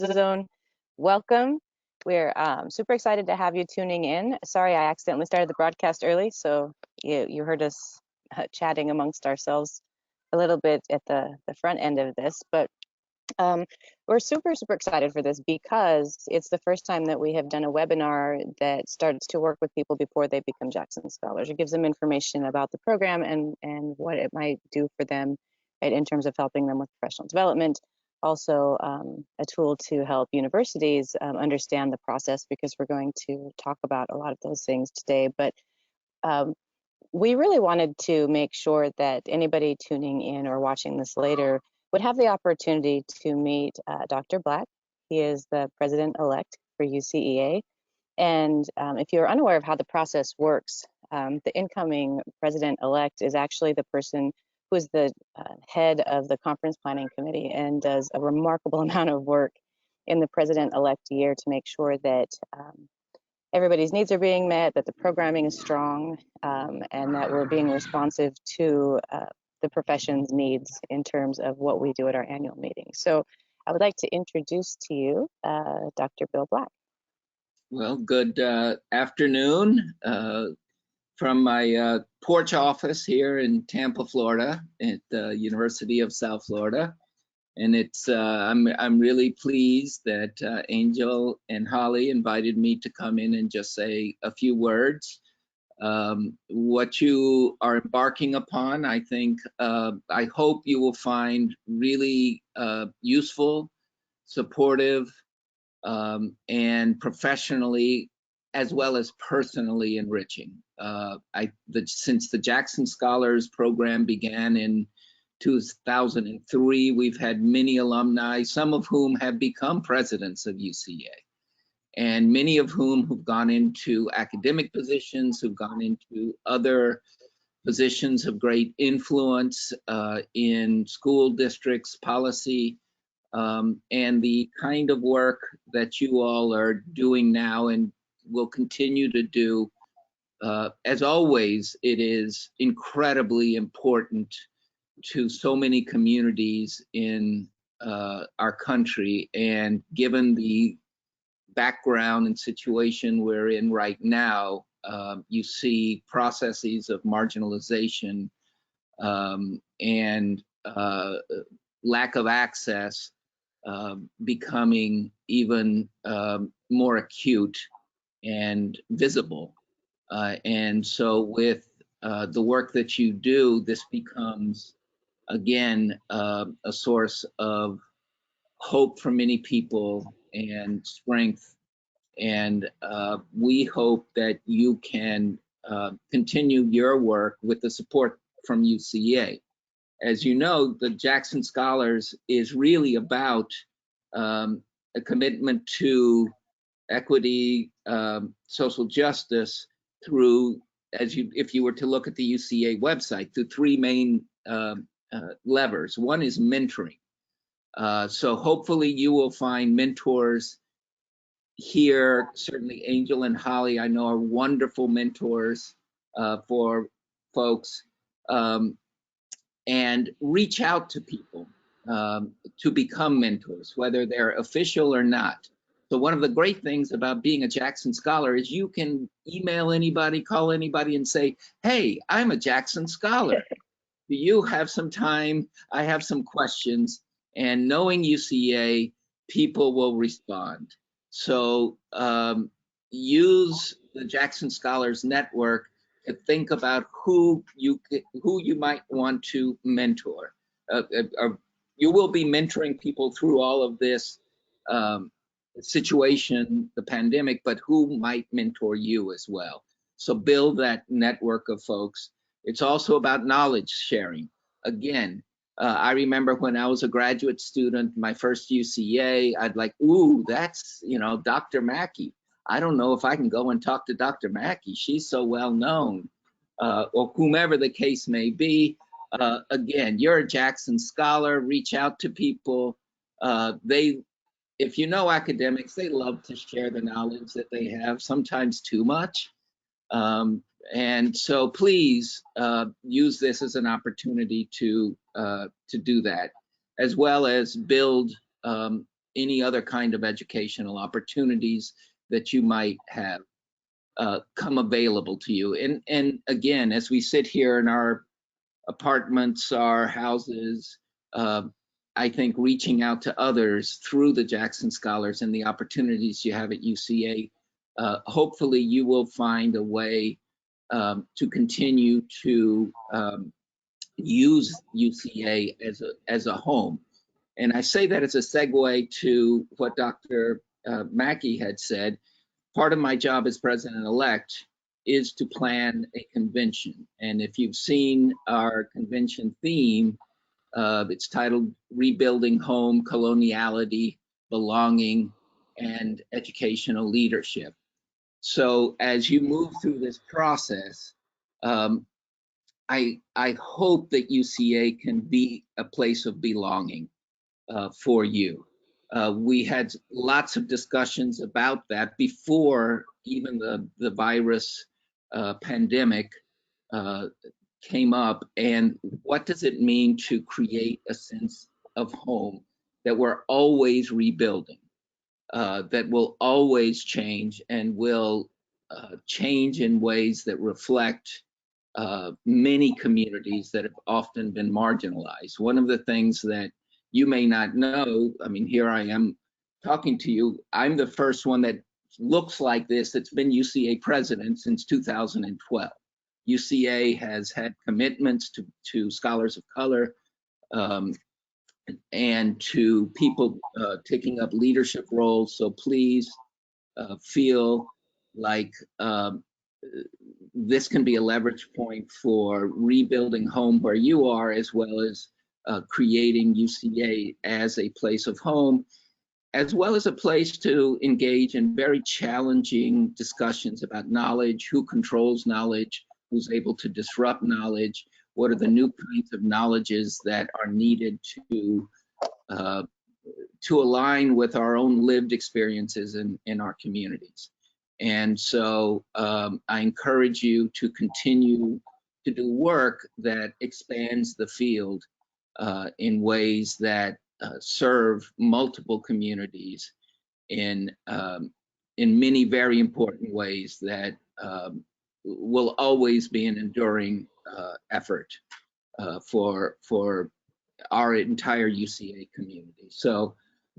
Zone. Welcome. We're super excited to have you tuning in. Sorry, I accidentally started the broadcast early, so you heard us chatting amongst ourselves a little bit at the front end of this, but we're super excited for this because it's the first time that we have done a webinar that starts to work with people before they become Jackson Scholars. It gives them information about the program and what it might do for them, right, in terms of helping them with professional development. Also, a tool to help universities understand the process, because we're going to talk about a lot of those things today. But we really wanted to make sure that anybody tuning in or watching this later would have the opportunity to meet Dr. Black. He is the president-elect for UCEA. And if you're unaware of how the process works, the incoming president-elect is actually the person who is the head of the conference planning committee and does a remarkable amount of work in the president-elect year to make sure that everybody's needs are being met, that the programming is strong, and that we're being responsive to the profession's needs in terms of what we do at our annual meeting. So I would like to introduce to you Dr. Bill Black. Well, good afternoon from my porch office here in Tampa, Florida, at the University of South Florida. And it's I'm really pleased that Angel and Holly invited me to come in and just say a few words. What you are embarking upon, I think, I hope you will find really useful, supportive, and professionally as well as personally enriching. Since the Jackson Scholars program began in 2003, we've had many alumni, some of whom have become presidents of UCA, and many of whom have gone into academic positions, who've gone into other positions of great influence in school districts, policy, and the kind of work that you all are doing now and will continue to do. As always, it is incredibly important to so many communities in our country, and given the background and situation we're in right now, you see processes of marginalization and lack of access becoming even more acute and visible. And so with the work that you do, this becomes, again, a source of hope for many people and strength. And we hope that you can continue your work with the support from UCA. As you know, the Jackson Scholars is really about a commitment to equity, social justice through, if you were to look at the UCA website, through three main levers. One is mentoring. So hopefully you will find mentors here. Certainly Angel and Holly, I know, are wonderful mentors for folks. And reach out to people to become mentors, whether they're official or not. So one of the great things about being a Jackson Scholar is you can email anybody, call anybody and say, hey, I'm a Jackson Scholar. Do you have some time? I have some questions. And knowing UCA, people will respond. So use the Jackson Scholars Network to think about who you might want to mentor. You will be mentoring people through all of this situation, the pandemic, but who might mentor you as well. So build that network of folks. It's also about knowledge sharing. Again, I remember when I was a graduate student, my first UCA, I'd like, ooh, that's, Dr. Mackey. I don't know if I can go and talk to Dr. Mackey. She's so well known, or whomever the case may be. Again, you're a Jackson Scholar. Reach out to people. If you know academics, they love to share the knowledge that they have, sometimes too much. And so please use this as an opportunity to do that, as well as build any other kind of educational opportunities that you might have come available to you. And again, as we sit here in our apartments, our houses, I think reaching out to others through the Jackson Scholars and the opportunities you have at UCA, hopefully you will find a way to continue to use UCA as a home. And I say that as a segue to what Dr. Mackey had said. Part of my job as president-elect is to plan a convention. And if you've seen our convention theme, it's titled Rebuilding Home, Coloniality, Belonging, and Educational Leadership. So as you move through this process, I hope that UCA can be a place of belonging for you. We had lots of discussions about that before even the virus pandemic came up. And what does it mean to create a sense of home that we're always rebuilding, that will always change and will change in ways that reflect many communities that have often been marginalized. One of the things that you may not know, I mean, here I am talking to you, I'm the first one that looks like this that's been UCA president since 2012. UCA has had commitments to scholars of color and to people taking up leadership roles. So please feel like this can be a leverage point for rebuilding home where you are, as well as creating UCA as a place of home, as well as a place to engage in very challenging discussions about knowledge, who controls knowledge, who's able to disrupt knowledge, what are the new kinds of knowledges that are needed to align with our own lived experiences in our communities. And so I encourage you to continue to do work that expands the field in ways that serve multiple communities in many very important ways that will always be an enduring effort for our entire UCA community. So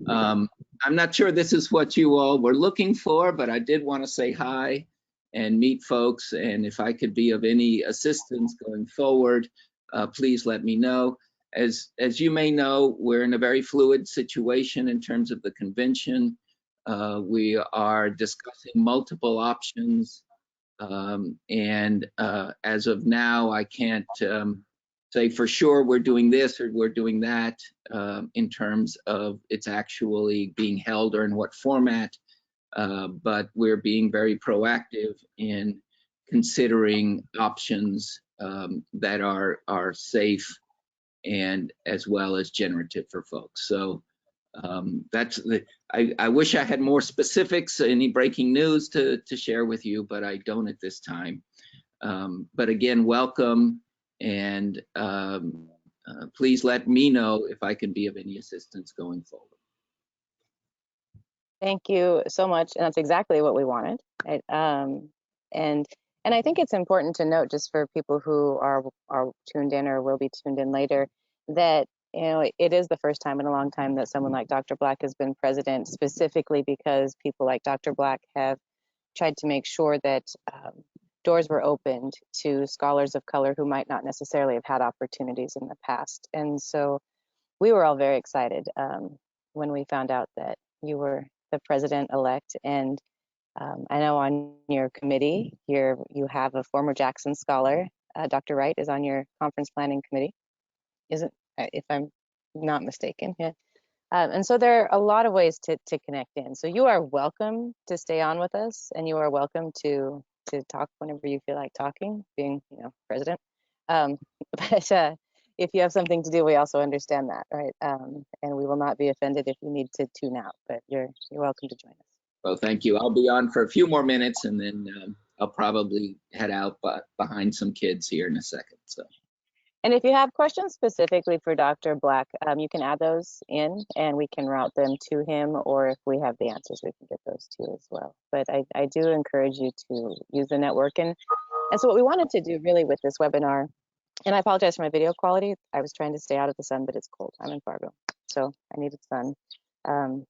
I'm not sure this is what you all were looking for, but I did want to say hi and meet folks. And if I could be of any assistance going forward, please let me know. As you may know, we're in a very fluid situation in terms of the convention. We are discussing multiple options. And as of now, I can't say for sure we're doing this or we're doing that in terms of it's actually being held or in what format, but we're being very proactive in considering options that are safe and as well as generative for folks. So that's I wish I had more specifics, any breaking news to share with you, but I don't at this time. But again, welcome. And please let me know if I can be of any assistance going forward. Thank you so much, and that's exactly what we wanted. Right? And I think it's important to note, just for people who are tuned in or will be tuned in later, that it is the first time in a long time that someone like Dr. Black has been president, specifically because people like Dr. Black have tried to make sure that doors were opened to scholars of color who might not necessarily have had opportunities in the past. And so we were all very excited when we found out that you were the president-elect. And I know on your committee here, you have a former Jackson scholar. Dr. Wright is on your conference planning committee, isn't, if I'm not mistaken. Yeah. And so there are a lot of ways to connect in. So you are welcome to stay on with us, and you are welcome to talk whenever you feel like talking, being president. But if you have something to do, we also understand that, right? And we will not be offended if you need to tune out, but you're welcome to join us. Well, thank you. I'll be on for a few more minutes, and then I'll probably head out behind some kids here in a second. So. And if you have questions specifically for Dr. Black, you can add those in and we can route them to him, or if we have the answers, we can get those too as well. But I do encourage you to use the network. And so what we wanted to do really with this webinar, and I apologize for my video quality. I was trying to stay out of the sun, but it's cold. I'm in Fargo, so I needed sun. Um,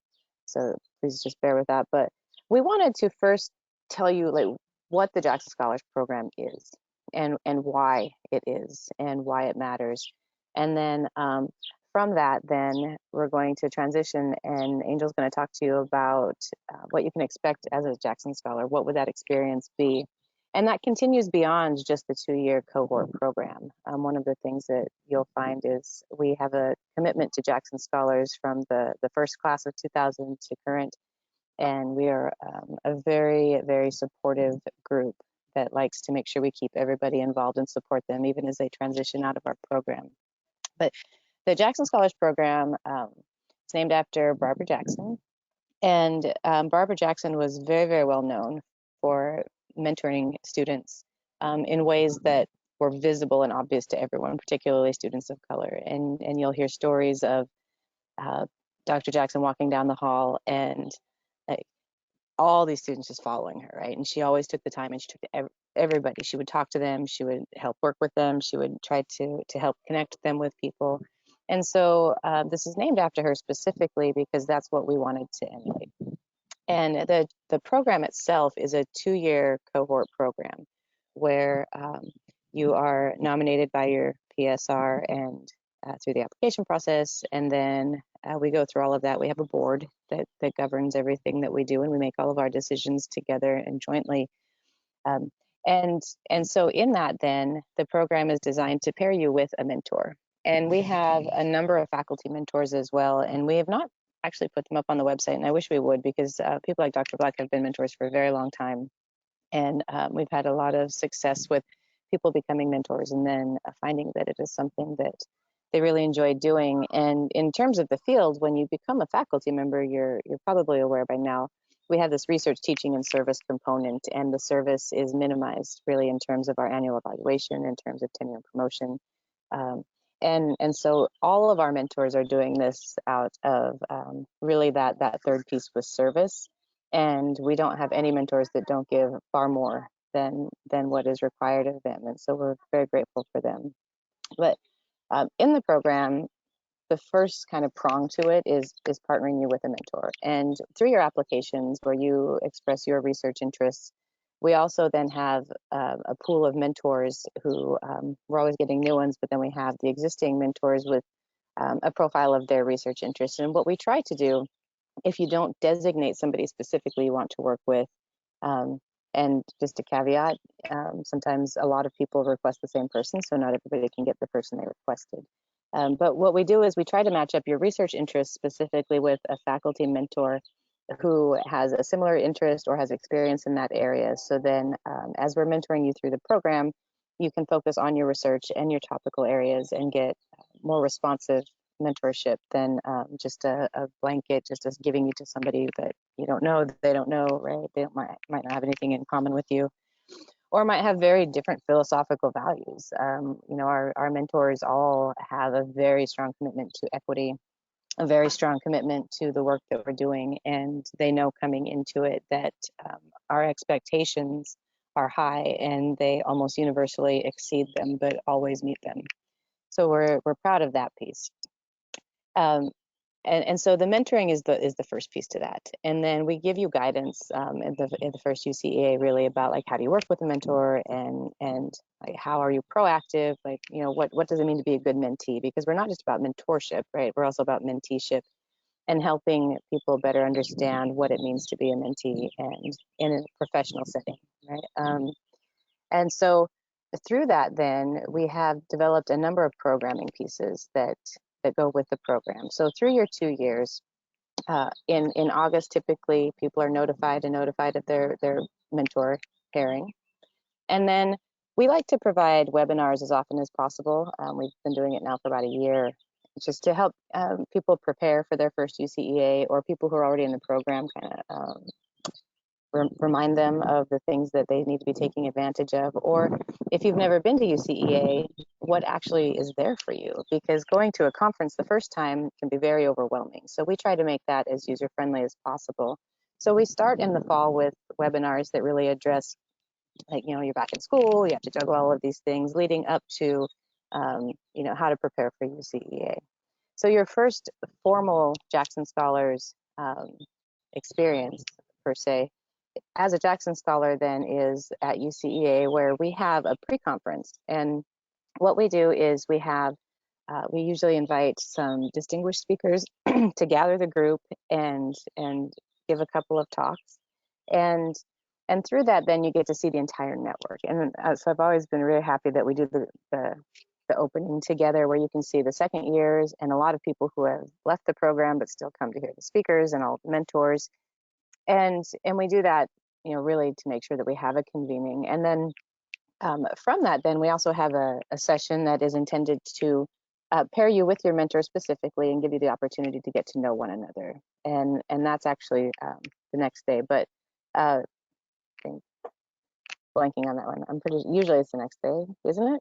so please just bear with that. But we wanted to first tell you like what the Jackson Scholars Program is and why it is and why it matters. And then from that, then we're going to transition, and Angel's going to talk to you about what you can expect as a Jackson Scholar. What would that experience be? And that continues beyond just the 2-year cohort program. One of the things that you'll find is we have a commitment to Jackson Scholars from the first class of 2000 to current. And we are a very, very supportive group that likes to make sure we keep everybody involved and support them even as they transition out of our program. But the Jackson Scholars Program is named after Barbour Jackson. And Barbour Jackson was very, very well known for mentoring students in ways that were visible and obvious to everyone, particularly students of color. And you'll hear stories of Dr. Jackson walking down the hall and all these students just following her, right? And she always took the time, and she took everybody. She would talk to them. She would help work with them. She would try to help connect them with people. And so this is named after her specifically because that's what we wanted to emulate. And the program itself is a 2-year cohort program where you are nominated by your PSR and through the application process, and then we go through all of that. We have a board that governs everything that we do, and we make all of our decisions together and jointly. Um, and so in that, then the program is designed to pair you with a mentor. And we have a number of faculty mentors as well, and we have not actually put them up on the website, and I wish we would, because people like Dr. Black have been mentors for a very long time. And we've had a lot of success with people becoming mentors and then finding that it is something that they really enjoy doing. And in terms of the field, when you become a faculty member, you're probably aware by now, we have this research, teaching, and service component, and the service is minimized really in terms of our annual evaluation, in terms of tenure and promotion. And so all of our mentors are doing this out of really that third piece with service. And we don't have any mentors that don't give far more than what is required of them. And so we're very grateful for them. But in the program, the first kind of prong to it is partnering you with a mentor. And through your applications where you express your research interests, we also then have a pool of mentors who we're always getting new ones, but then we have the existing mentors with a profile of their research interests. And what we try to do, if you don't designate somebody specifically you want to work with, and just a caveat, sometimes a lot of people request the same person, so not everybody can get the person they requested. But what we do is we try to match up your research interests specifically with a faculty mentor who has a similar interest or has experience in that area. So then as we're mentoring you through the program, you can focus on your research and your topical areas and get more responsive mentorship than just a blanket, just as giving you to somebody that you don't know, that they don't know, right? They might not have anything in common with you, or might have very different philosophical values. You know, our mentors all have a very strong commitment to equity, a very strong commitment to the work that we're doing, and they know coming into it that our expectations are high and they almost universally exceed them, but always meet them. So we're proud of that piece. And so the mentoring is the first piece to that, and then we give you guidance in the first UCEA really about like how do you work with a mentor, and like how are you proactive, like you know what does it mean to be a good mentee, because we're not just about mentorship, right? We're also about menteeship and helping people better understand what it means to be a mentee and in a professional setting, right? And so through that, then we have developed a number of programming pieces that go with the program. So through your 2 years, in August, typically people are notified of their mentor pairing. And then we like to provide webinars as often as possible. We've been doing it now for about a year, just to help people prepare for their first UCEA, or people who are already in the program kind of remind them of the things that they need to be taking advantage of, or if you've never been to UCEA, what actually is there for you, because going to a conference the first time can be very overwhelming. So we try to make that as user-friendly as possible. So we start in the fall with webinars that really address, like, you're back in school, you have to juggle all of these things leading up to, how to prepare for UCEA. So your first formal Jackson Scholars experience, per se, as a Jackson Scholar then is at UCEA, where we have a pre-conference. And what we do is we usually invite some distinguished speakers to gather the group and give a couple of talks. And through that, then you get to see the entire network. And so I've always been really happy that we do the opening together, where you can see the second years and a lot of people who have left the program but still come to hear the speakers and all the mentors. And we do that, really to make sure that we have a convening. And then from that, then we also have a session that is intended to pair you with your mentor specifically and give you the opportunity to get to know one another. And that's actually the next day. But I think blanking on that one. I'm pretty usually it's the next day, isn't it?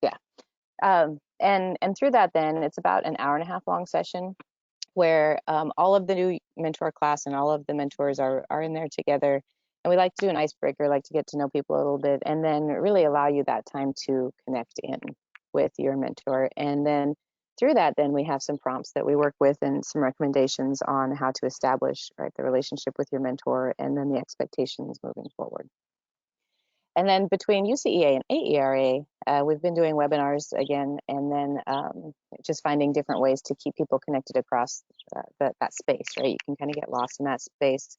Yeah. And through that, then it's about an hour and a half long session where all of the new mentor class and all of the mentors are in there together. And we like to do an icebreaker, like to get to know people a little bit, and then really allow you that time to connect in with your mentor. And then through that, then we have some prompts that we work with and some recommendations on how to establish, right, the relationship with your mentor, and then the expectations moving forward. And then between UCEA and AERA, we've been doing webinars again, and then just finding different ways to keep people connected across that space, right? You can kind of get lost in that space.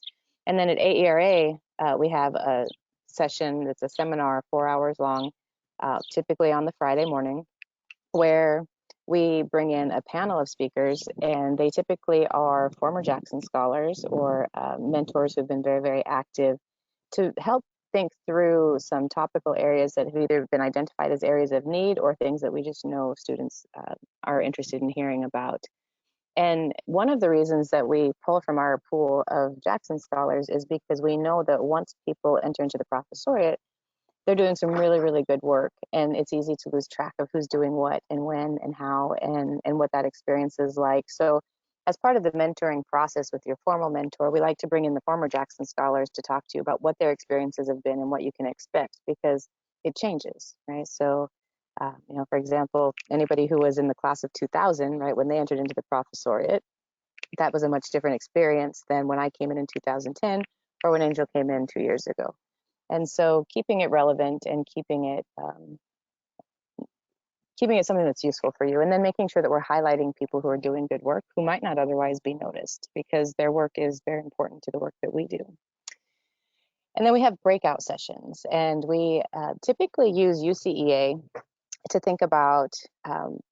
And then at AERA, we have a session that's a seminar, 4 hours long, typically on the Friday morning, where we bring in a panel of speakers, and they typically are former Jackson scholars or mentors who've been very, very active to help think through some topical areas that have either been identified as areas of need or things that we just know students are interested in hearing about. And one of the reasons that we pull from our pool of Jackson scholars is because we know that once people enter into the professoriate, they're doing some really, really good work. And it's easy to lose track of who's doing what and when and how and what that experience is like. So as part of the mentoring process with your formal mentor, we like to bring in the former Jackson scholars to talk to you about what their experiences have been and what you can expect, because it changes, right? So, for example, anybody who was in the class of 2000, right, when they entered into the professoriate, that was a much different experience than when I came in 2010 or when Angel came in 2 years ago. And so keeping it relevant and keeping it something that's useful for you, and then making sure that we're highlighting people who are doing good work who might not otherwise be noticed, because their work is very important to the work that we do. And then we have breakout sessions, and we typically use UCEA to think about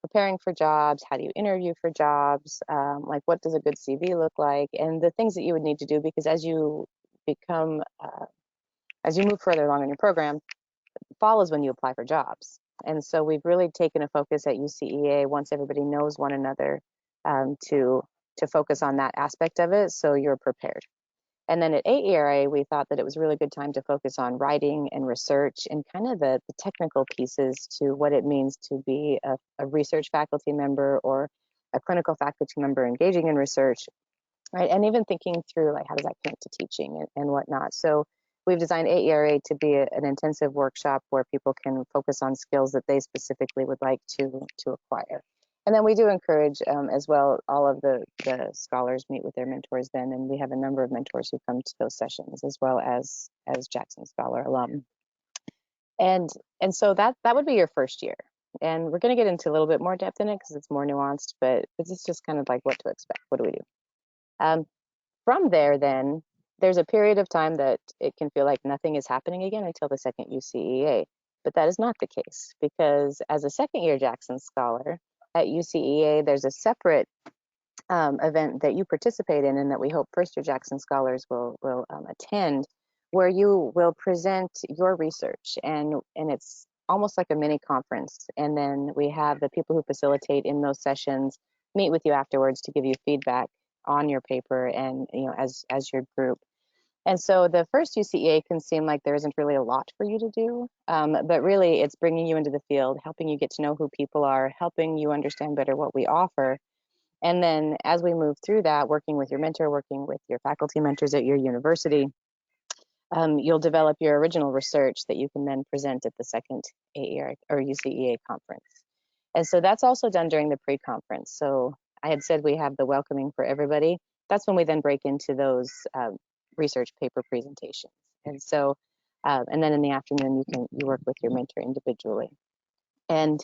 preparing for jobs. How do you interview for jobs? Like, what does a good CV look like? And the things that you would need to do, because as you move further along in your program, fall is when you apply for jobs. And so we've really taken a focus at UCEA, once everybody knows one another, to focus on that aspect of it, so you're prepared. And then at AERA, we thought that it was a really good time to focus on writing and research and kind of the technical pieces to what it means to be a research faculty member or a clinical faculty member engaging in research, right? And even thinking through, like, how does that connect to teaching and whatnot. So we've designed AERA to be an intensive workshop where people can focus on skills that they specifically would like to acquire. And then we do encourage as well, all of the scholars meet with their mentors then, and we have a number of mentors who come to those sessions, as well as Jackson Scholar alum. And so that would be your first year. And we're going to get into a little bit more depth in it because it's more nuanced, but it's just kind of like what to expect. What do we do? From there, then, there's a period of time that it can feel like nothing is happening again until the second UCEA. But that is not the case, because as a second year Jackson Scholar at UCEA, there's a separate event that you participate in and that we hope first year Jackson Scholars will attend, where you will present your research, and it's almost like a mini conference. And then we have the people who facilitate in those sessions meet with you afterwards to give you feedback on your paper and as your group. And so the first UCEA can seem like there isn't really a lot for you to do, but really it's bringing you into the field, helping you get to know who people are, helping you understand better what we offer. And then as we move through that, working with your mentor, working with your faculty mentors at your university, you'll develop your original research that you can then present at the second AER or UCEA conference. And so that's also done during the pre-conference. So I had said we have the welcoming for everybody. That's when we then break into those research paper presentations. And so, and then in the afternoon, you work with your mentor individually. And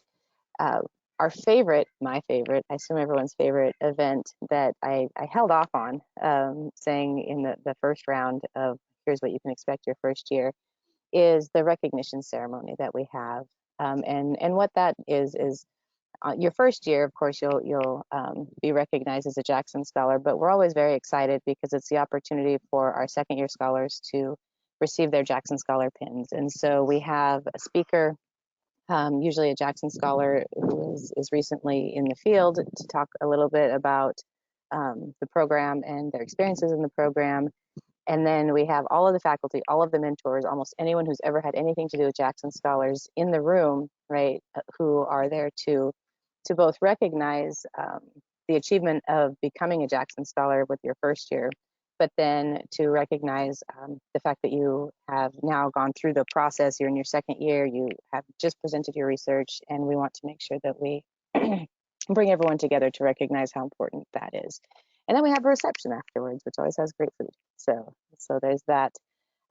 uh, our favorite, my favorite, I assume everyone's favorite event that I held off on, saying in the first round of here's what you can expect your first year, is the recognition ceremony that we have. And what that is your first year, of course, you'll be recognized as a Jackson Scholar, but we're always very excited because it's the opportunity for our second year scholars to receive their Jackson Scholar pins. And so we have a speaker, usually a Jackson Scholar who is recently in the field, to talk a little bit about the program and their experiences in the program. And then we have all of the faculty, all of the mentors, almost anyone who's ever had anything to do with Jackson Scholars in the room, right, who are there to both recognize the achievement of becoming a Jackson Scholar with your first year, but then to recognize the fact that you have now gone through the process. You're in your second year, you have just presented your research, and we want to make sure that we bring everyone together to recognize how important that is. And then we have a reception afterwards, which always has great food. So there's that.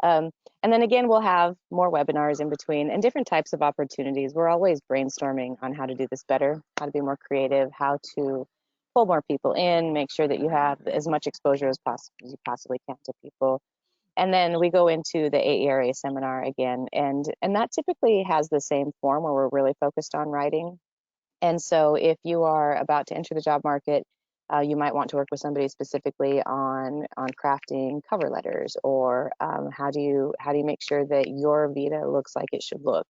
And then again, we'll have more webinars in between and different types of opportunities. We're always brainstorming on how to do this better, how to be more creative, how to pull more people in, make sure that you have as much exposure as you possibly can to people. And then we go into the AERA seminar again, and that typically has the same form where we're really focused on writing. And so if you are about to enter the job market, you might want to work with somebody specifically on crafting cover letters, or how do you make sure that your vita looks like it should look.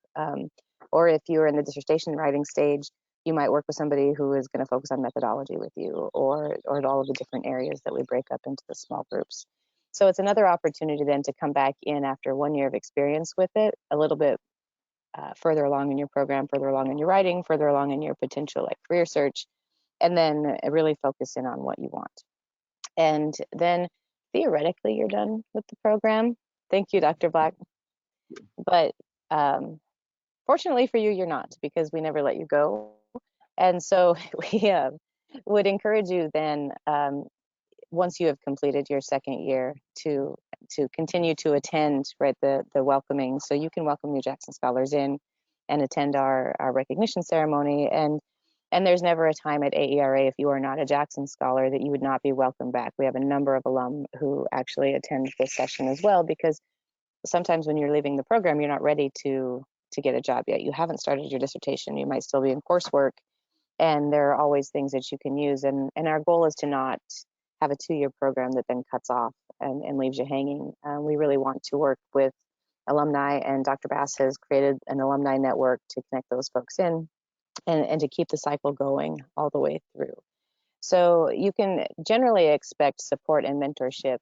Or if you're in the dissertation writing stage, you might work with somebody who is going to focus on methodology with you, or all of the different areas that we break up into the small groups. So it's another opportunity then to come back in after 1 year of experience with it, a little bit further along in your program, further along in your writing, further along in your potential like career search, and then really focus in on what you want. And then theoretically, you're done with the program. Thank you, Dr. Black. But fortunately for you, you're not, because we never let you go. And so we would encourage you then, once you have completed your second year, to continue to attend, right, the welcoming, so you can welcome your Jackson Scholars in and attend our recognition ceremony. And there's never a time at AERA, if you are not a Jackson Scholar, that you would not be welcomed back. We have a number of alum who actually attend this session as well, because sometimes when you're leaving the program, you're not ready to get a job yet. You haven't started your dissertation. You might still be in coursework, and there are always things that you can use. And our goal is to not have a 2-year program that then cuts off and leaves you hanging. We really want to work with alumni, and Dr. Bass has created an alumni network to connect those folks in, and to keep the cycle going all the way through. So you can generally expect support and mentorship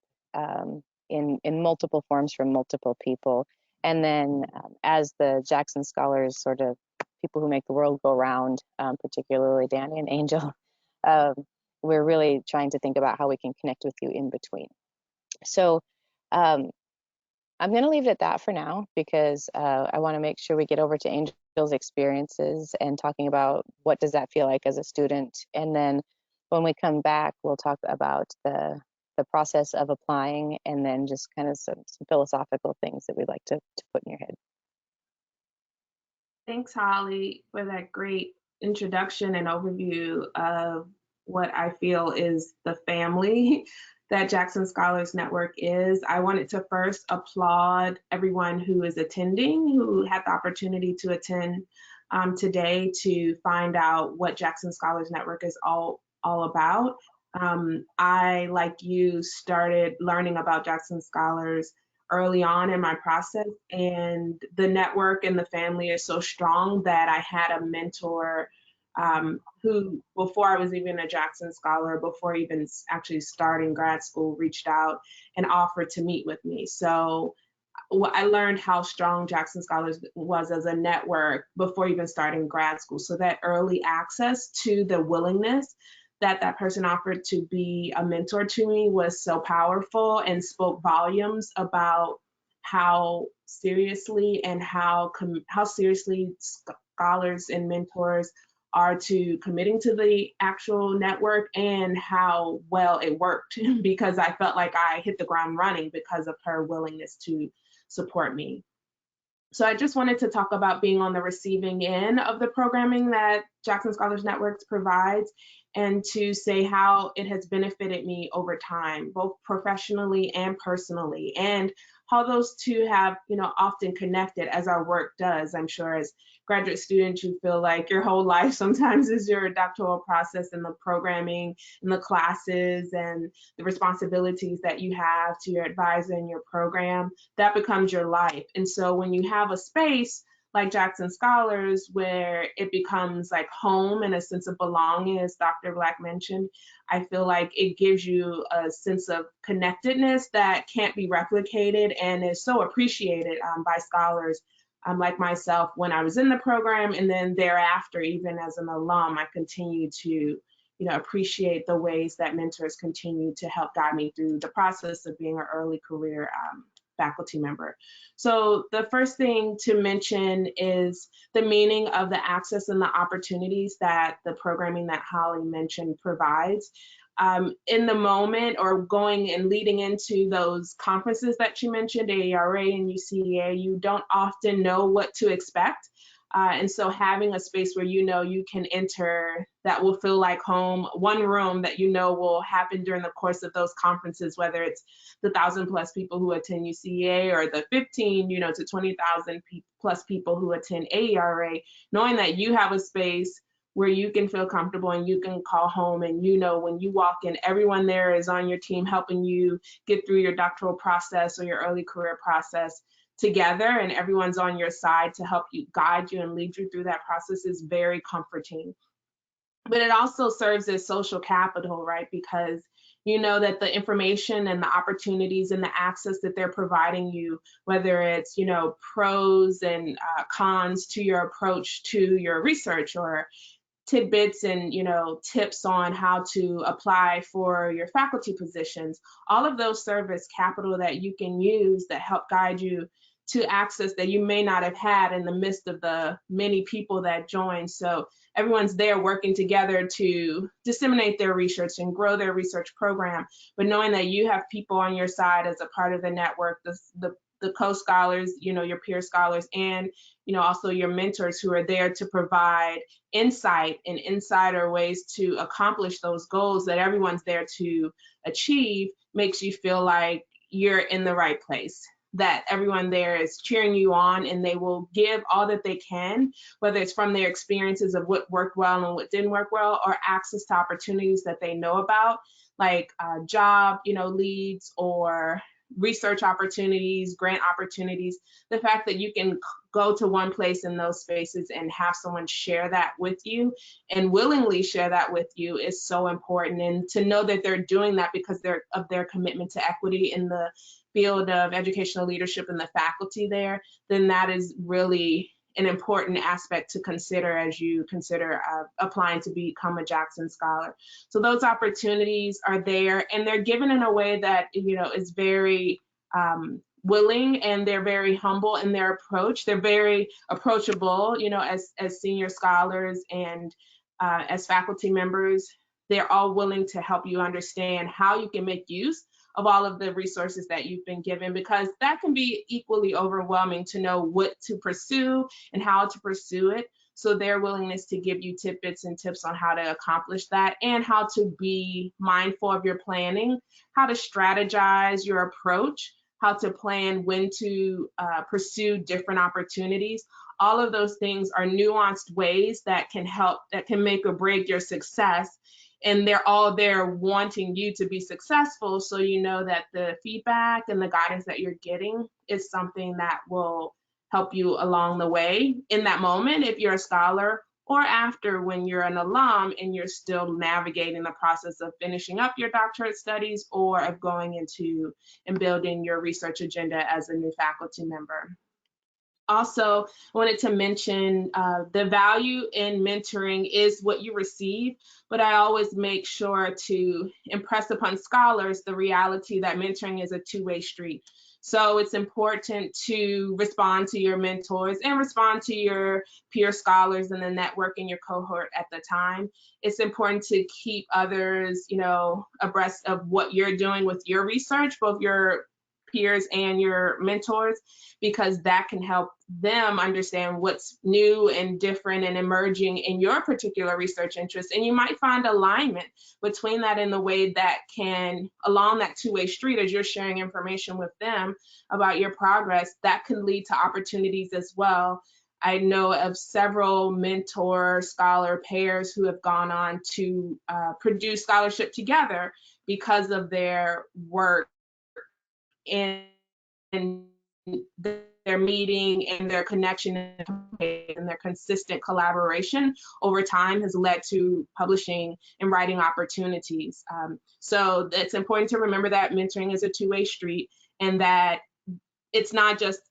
in multiple forms from multiple people. And then as the Jackson Scholars, sort of people who make the world go round, particularly Danny and Angel, we're really trying to think about how we can connect with you in between. So I'm going to leave it at that for now, because I want to make sure we get over to Angel's experiences and talking about what does that feel like as a student. And then when we come back, we'll talk about the process of applying, and then just kind of some philosophical things that we'd like to put in your head. Thanks, Holly, for that great introduction and overview of what I feel is the family that Jackson Scholars Network is. I wanted to first applaud everyone who is attending, who had the opportunity to attend today, to find out what Jackson Scholars Network is all about. I, like you, started learning about Jackson Scholars early on in my process, and the network and the family is so strong that I had a mentor who, before I was even a Jackson Scholar, before even actually starting grad school, reached out and offered to meet with me. So I learned how strong Jackson Scholars was as a network before even starting grad school. So that early access to the willingness that that person offered to be a mentor to me was so powerful and spoke volumes about how seriously and how seriously scholars and mentors are to committing to the actual network, and how well it worked because I felt like I hit the ground running because of her willingness to support me. So I just wanted to talk about being on the receiving end of the programming that Jackson Scholars Networks provides, and to say how it has benefited me over time, both professionally and personally, and how those two have, often connected as our work does. I'm sure as graduate students, you feel like your whole life sometimes is your doctoral process, and the programming and the classes and the responsibilities that you have to your advisor and your program, that becomes your life. And so when you have a space like Jackson Scholars, where it becomes like home and a sense of belonging, as Dr. Black mentioned, I feel like it gives you a sense of connectedness that can't be replicated and is so appreciated by scholars like myself when I was in the program, and then thereafter, even as an alum, I continue to appreciate the ways that mentors continue to help guide me through the process of being an early career faculty member. So the first thing to mention is the meaning of the access and the opportunities that the programming that Holly mentioned provides. In the moment, or going and leading into those conferences that she mentioned, AERA and UCEA, you don't often know what to expect. And so having a space where you can enter that will feel like home, one room that will happen during the course of those conferences, whether it's the 1,000+ people who attend UCEA or the 15 to 20,000 plus people who attend AERA, knowing that you have a space where you can feel comfortable and you can call home, and when you walk in, everyone there is on your team helping you get through your doctoral process or your early career process together, and everyone's on your side to help you, guide you, and lead you through that process is very comforting. But it also serves as social capital, right? Because you know that the information and the opportunities and the access that they're providing you, whether it's pros and cons to your approach to your research, or tidbits and tips on how to apply for your faculty positions, all of those serve as capital that you can use that help guide you to access that you may not have had in the midst of the many people that join. So everyone's there working together to disseminate their research and grow their research program, but knowing that you have people on your side as a part of the network, the co-scholars, your peer scholars, and also your mentors who are there to provide insight and insider ways to accomplish those goals that everyone's there to achieve, makes you feel like you're in the right place, that everyone there is cheering you on, and they will give all that they can, whether it's from their experiences of what worked well and what didn't work well, or access to opportunities that they know about, like job leads or research opportunities, grant opportunities. The fact that you can go to one place in those spaces and have someone share that with you and willingly share that with you is so important. And to know that they're doing that because of their commitment to equity in the field of educational leadership and the faculty there, then that is really an important aspect to consider as you consider applying to become a Jackson Scholar. So those opportunities are there, and they're given in a way that is very willing, and they're very humble in their approach. They're very approachable, as senior scholars and as faculty members. They're all willing to help you understand how you can make use of all of the resources that you've been given, because that can be equally overwhelming to know what to pursue and how to pursue it. So their willingness to give you tidbits and tips on how to accomplish that, and how to be mindful of your planning, how to strategize your approach, how to plan when to pursue different opportunities. All of those things are nuanced ways that can help, that can make or break your success. And they're all there wanting you to be successful, so you know that the feedback and the guidance that you're getting is something that will help you along the way in that moment if you're a scholar, or after when you're an alum and you're still navigating the process of finishing up your doctorate studies or of going into and building your research agenda as a new faculty member. Also, I wanted to mention the value in mentoring is what you receive, but I always make sure to impress upon scholars the reality that mentoring is a two-way street. So it's important to respond to your mentors and respond to your peer scholars in the network in your cohort at the time. It's important to keep others, abreast of what you're doing with your research, both your peers and your mentors, because that can help them understand what's new and different and emerging in your particular research interest. And you might find alignment between that in the way that can, along that two-way street, as you're sharing information with them about your progress, that can lead to opportunities as well. I know of several mentor scholar pairs who have gone on to produce scholarship together because of their work in their meeting and their connection and their consistent collaboration over time has led to publishing and writing opportunities. So it's important to remember that mentoring is a two-way street, and that it's not just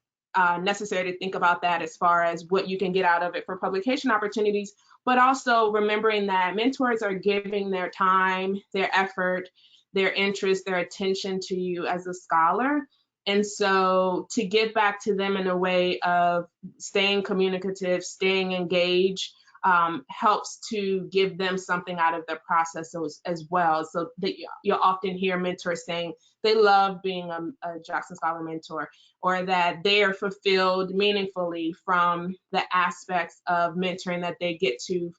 necessary to think about that as far as what you can get out of it for publication opportunities, but also remembering that mentors are giving their time, their effort, their interest, their attention to you as a scholar. And so to give back to them in a way of staying communicative, staying engaged, helps to give them something out of the process as well. So that you'll often hear mentors saying they love being a Jackson Scholar mentor, or that they are fulfilled meaningfully from the aspects of mentoring that they get to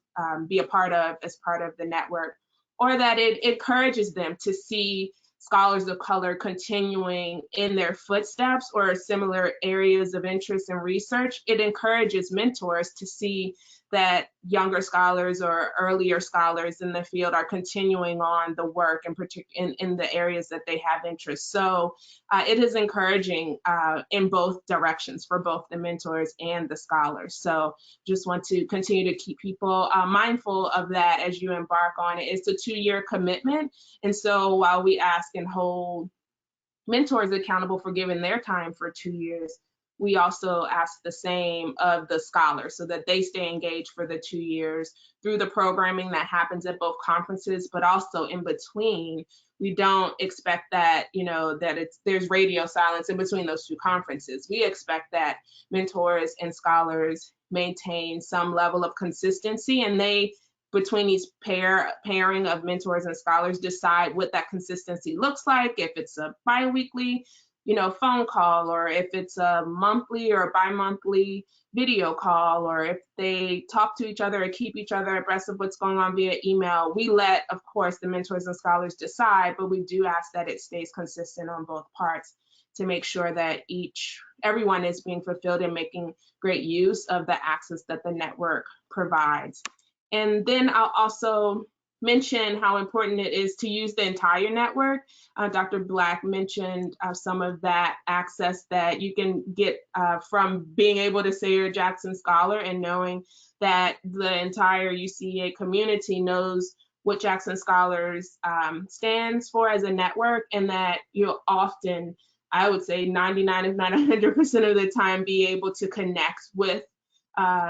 be a part of as part of the network, or that it encourages them to see scholars of color continuing in their footsteps or similar areas of interest and research. It encourages mentors to see that younger scholars or earlier scholars in the field are continuing on the work in the areas that they have interest. So it is encouraging in both directions for both the mentors and the scholars. So just want to continue to keep people mindful of that as you embark on it. It's a 2-year commitment. And so while we ask and hold mentors accountable for giving their time for 2 years, we also ask the same of the scholars so that they stay engaged for the 2 years through the programming that happens at both conferences, but also in between. We don't expect that, that there's radio silence in between those 2 conferences. We expect that mentors and scholars maintain some level of consistency, and they, between these pairing of mentors and scholars, decide what that consistency looks like, if it's a bi-weekly phone call, or if it's a monthly or bi-monthly video call, or if they talk to each other or keep each other abreast of what's going on via email. We let, of course, the mentors and scholars decide, but we do ask that it stays consistent on both parts to make sure that everyone is being fulfilled and making great use of the access that the network provides. And then I'll also mention how important it is to use the entire network. Dr. Black mentioned some of that access that you can get from being able to say you're a Jackson Scholar and knowing that the entire UCEA community knows what Jackson Scholars stands for as a network, and that you'll often, I would say 99 if not 100% of the time, be able to connect with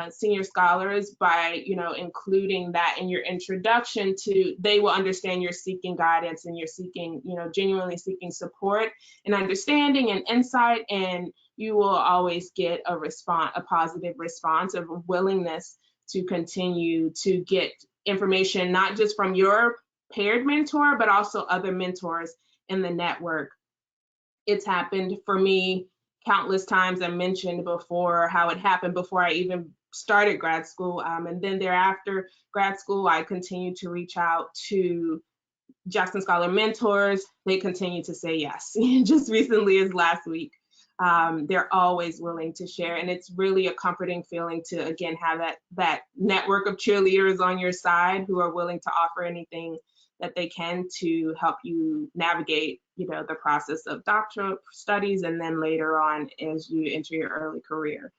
senior scholars by, including that in your introduction to, they will understand you're seeking guidance and you're seeking, genuinely seeking support and understanding and insight, and you will always get a positive response of willingness to continue to get information, not just from your paired mentor, but also other mentors in the network. It's happened for me countless times. I mentioned before how it happened before I even started grad school. And then thereafter grad school, I continued to reach out to Jackson Scholar mentors. They continue to say yes. Just recently as last week. They're always willing to share. And it's really a comforting feeling to, again, have that network of cheerleaders on your side who are willing to offer anything that they can to help you navigate, the process of doctoral studies, and then later on as you enter your early career.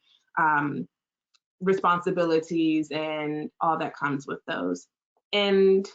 responsibilities and all that comes with those. And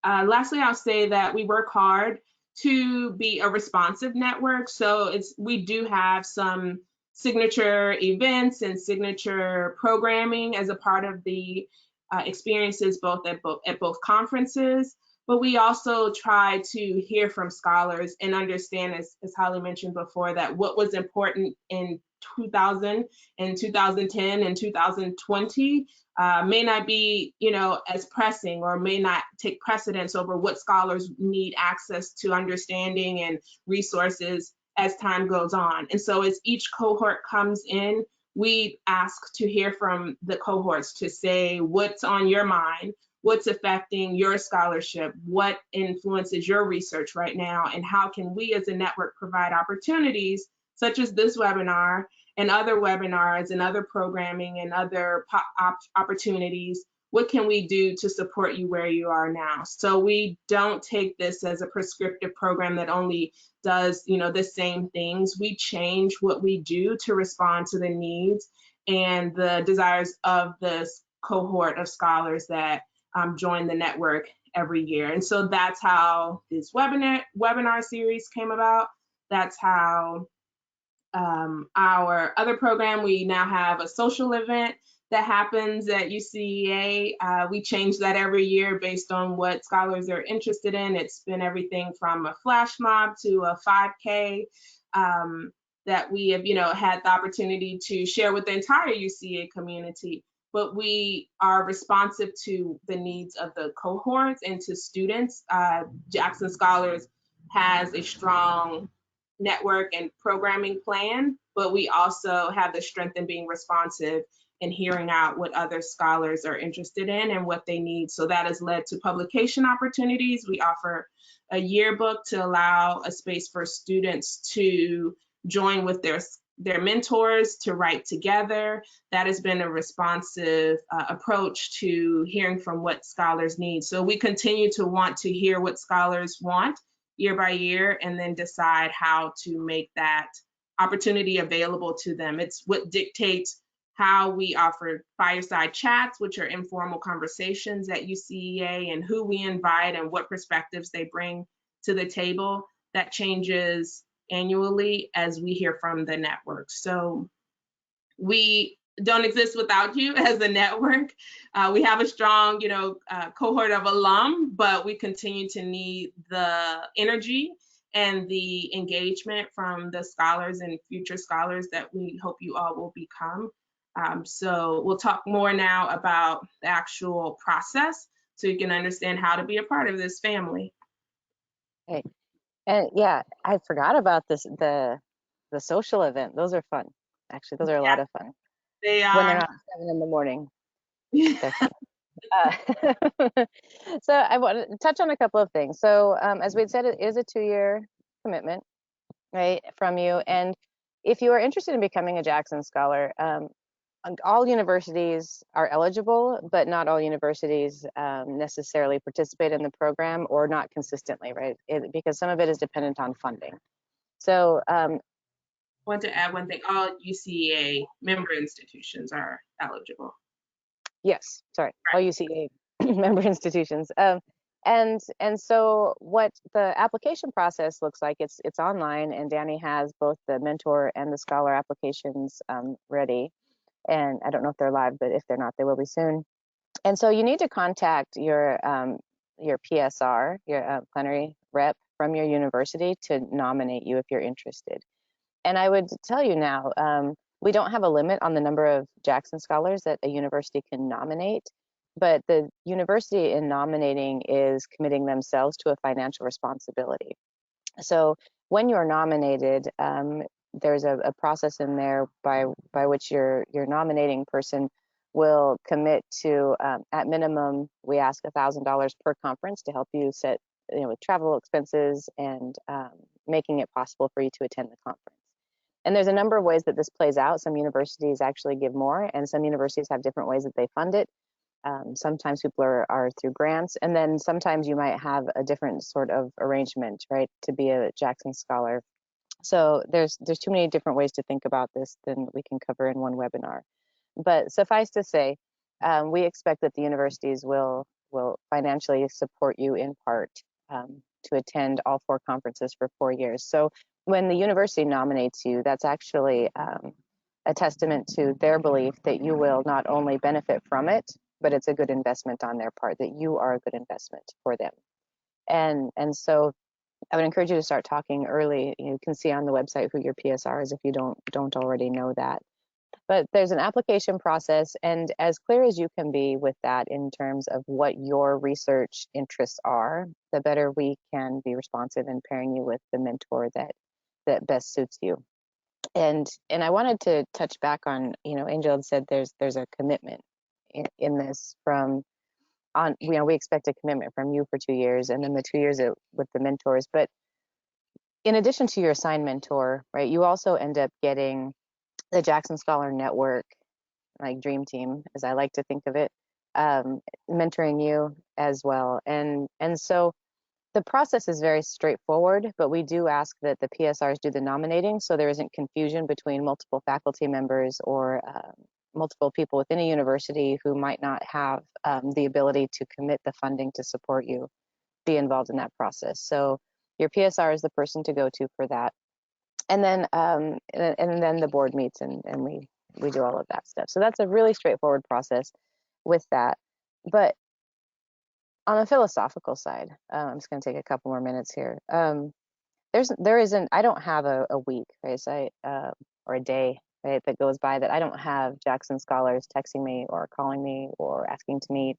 lastly, I'll say that we work hard to be a responsive network. So we do have some signature events and signature programming as a part of the experiences at both conferences. But we also try to hear from scholars and understand, as Holly mentioned before, that what was important in 2000 and 2010 and 2020 may not be, as pressing, or may not take precedence over what scholars need access to understanding and resources as time goes on. And so as each cohort comes in, we ask to hear from the cohorts to say what's on your mind, what's affecting your scholarship, what influences your research right now, and how can we as a network provide opportunities such as this webinar and other webinars and other programming and other opportunities. What can we do to support you where you are now? So we don't take this as a prescriptive program that only does, the same things. We change what we do to respond to the needs and the desires of this cohort of scholars that join the network every year. And so that's how this webinar series came about. That's how our other program, we now have a social event that happens at UCEA. We change that every year based on what scholars are interested in. It's been everything from a flash mob to a 5K that we have, had the opportunity to share with the entire UCEA community. But we are responsive to the needs of the cohorts and to students. Jackson Scholars has a strong network and programming plan, but we also have the strength in being responsive and hearing out what other scholars are interested in and what they need. So that has led to publication opportunities. We offer a yearbook to allow a space for students to join with their mentors to write together. That has been a responsive approach to hearing from what scholars need. So we continue to want to hear what scholars want year by year, and then decide how to make that opportunity available to them. It's what dictates how we offer fireside chats, which are informal conversations at UCEA, and who we invite and what perspectives they bring to the table. That changes annually as we hear from the network. So we don't exist without you as a network. We have a strong, cohort of alum, but we continue to need the energy and the engagement from the scholars and future scholars that we hope you all will become. So we'll talk more now about the actual process so you can understand how to be a part of this family. Okay. And yeah, I forgot about the social event. Those are fun. Actually, those are a lot of fun. They are. When they're not 7 in the morning. So I want to touch on a couple of things. So as we had said, it is a 2-year commitment, right, from you. And if you are interested in becoming a Jackson Scholar, all universities are eligible, but not all universities necessarily participate in the program, or not consistently, right? Because some of it is dependent on funding. So I want to add one thing. All UCEA member institutions are eligible. Yes, sorry, all UCEA member institutions. And so what the application process looks like, it's online, and Danny has both the mentor and the scholar applications ready. And I don't know if they're live, but if they're not, they will be soon. And so you need to contact your PSR, your plenary rep from your university, to nominate you if you're interested. And I would tell you now, we don't have a limit on the number of Jackson Scholars that a university can nominate, but the university in nominating is committing themselves to a financial responsibility. So when you're nominated, there's a process in there by which your nominating person will commit to, at minimum, we ask $1,000 per conference to help you set, with travel expenses and making it possible for you to attend the conference. And there's a number of ways that this plays out. Some universities actually give more, and some universities have different ways that they fund it. Sometimes people are through grants, and then sometimes you might have a different sort of arrangement, right, to be a Jackson Scholar. So there's too many different ways to think about this than we can cover in one webinar. But suffice to say, we expect that the universities will financially support you in part to attend all 4 conferences for 4 years. So when the university nominates you, that's actually a testament to their belief that you will not only benefit from it, but it's a good investment on their part, that you are a good investment for them. And so I would encourage you to start talking early. You can see on the website who your PSR is if you don't already know that. But there's an application process, and as clear as you can be with that in terms of what your research interests are, the better we can be responsive in pairing you with the mentor that best suits you. And I wanted to touch back on, Angel had said there's a commitment in this from on, we expect a commitment from you for 2 years, and then the 2 years with the mentors. But in addition to your assigned mentor, right, you also end up getting the Jackson Scholar Network, like dream team, as I like to think of it, mentoring you as well. And so the process is very straightforward, but we do ask that the PSRs do the nominating so there isn't confusion between multiple faculty members or multiple people within a university who might not have the ability to commit the funding to support you, be involved in that process. So your PSR is the person to go to for that. And then the board meets and we do all of that stuff. So that's a really straightforward process with that. But on the philosophical side, I'm just going to take a couple more minutes here. I don't have a week, right? So or a day, right, that goes by that I don't have Jackson scholars texting me or calling me or asking to meet.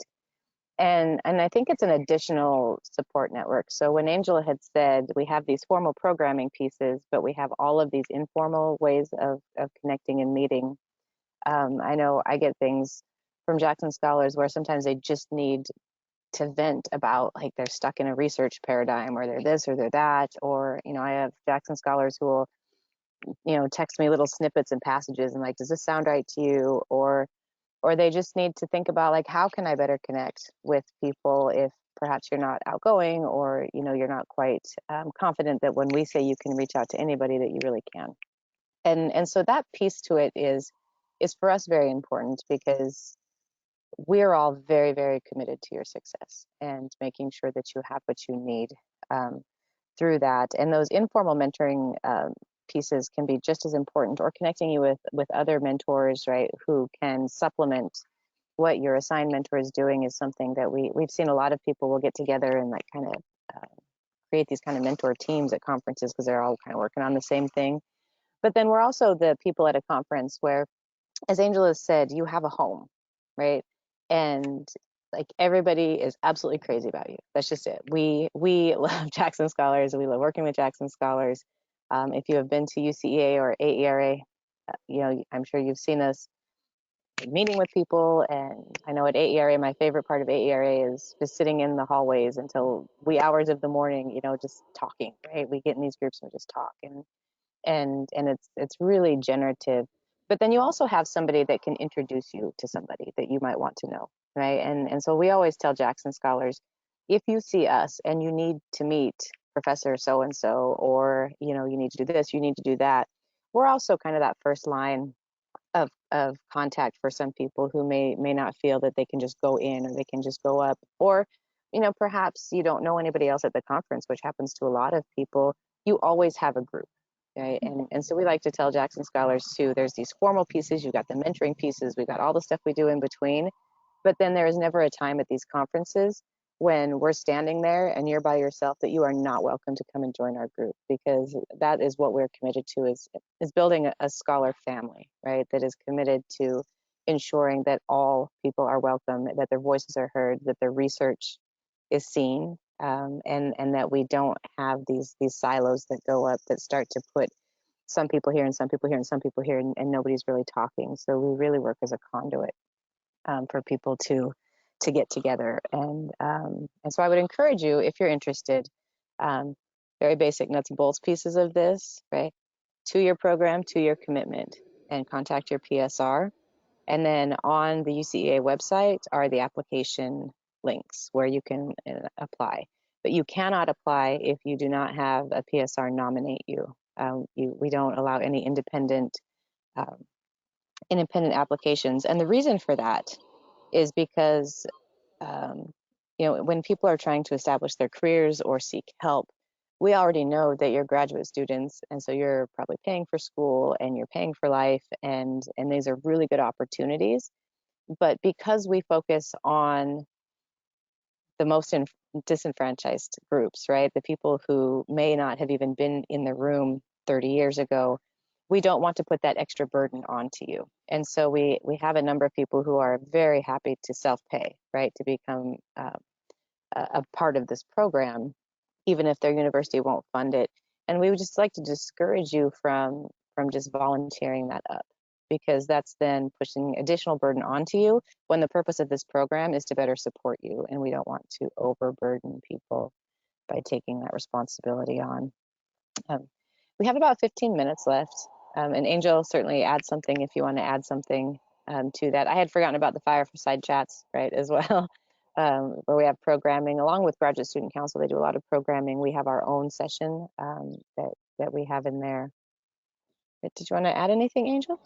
And I think it's an additional support network. So when Angela had said we have these formal programming pieces, but we have all of these informal ways of connecting and meeting. I know I get things from Jackson scholars where sometimes they just need to vent about, like, they're stuck in a research paradigm, or they're this or they're that, or I have Jackson scholars who will text me little snippets and passages and, like, does this sound right to you? Or they just need to think about, like, how can I better connect with people if perhaps you're not outgoing, or you're not quite confident that when we say you can reach out to anybody that you really can. And so that piece to it is for us very important, because we're all very, very committed to your success and making sure that you have what you need through that. And those informal mentoring pieces can be just as important, or connecting you with other mentors, right, who can supplement what your assigned mentor is doing is something that we've seen a lot of people will get together and, like, kind of create these kind of mentor teams at conferences because they're all kind of working on the same thing. But then we're also the people at a conference where, as Angela said, you have a home, right? And, like, everybody is absolutely crazy about you. That's just it. We love Jackson scholars. We love working with Jackson scholars. If you have been to UCEA or AERA, I'm sure you've seen us meeting with people. And I know at AERA, my favorite part of AERA is just sitting in the hallways until wee hours of the morning, just talking, right? We get in these groups and we just talk, and it's really generative. But then you also have somebody that can introduce you to somebody that you might want to know, right? And so we always tell Jackson scholars, if you see us and you need to meet Professor so and so, or you need to do this, you need to do that, we're also kind of that first line of contact for some people who may not feel that they can just go in, or they can just go up, or perhaps you don't know anybody else at the conference, which happens to a lot of people. You always have a group, right? And so we like to tell Jackson scholars too, there's these formal pieces, you've got the mentoring pieces, we've got all the stuff we do in between, but then there is never a time at these conferences when we're standing there and you're by yourself that you are not welcome to come and join our group, because that is what we're committed to, is building a scholar family, right, that is committed to ensuring that all people are welcome, that their voices are heard, that their research is seen, and that we don't have these silos that go up that start to put some people here and some people here and some people here, and nobody's really talking. So we really work as a conduit for people to get together. And so I would encourage you, if you're interested, very basic nuts and bolts pieces of this, right? 2-year program, 2-year commitment, and contact your PSR. And then on the UCEA website are the application links where you can apply. But you cannot apply if you do not have a PSR nominate you. We don't allow any independent independent applications. And the reason for that is because, when people are trying to establish their careers or seek help, we already know that you're graduate students, and so you're probably paying for school and you're paying for life, and these are really good opportunities. But because we focus on the most disenfranchised groups, right? The people who may not have even been in the room 30 years ago, we don't want to put that extra burden onto you. And so we have a number of people who are very happy to self-pay, right? To become a part of this program, even if their university won't fund it. And we would just like to discourage you from just volunteering that up, because that's then pushing additional burden onto you when the purpose of this program is to better support you, and we don't want to overburden people by taking that responsibility on. We have about 15 minutes left, and Angel, certainly add something if you want to add something to that. I had forgotten about the fireside chats, right, as well, where we have programming along with Graduate Student Council. They do a lot of programming. We have our own session that we have in there. Did you want to add anything, Angel?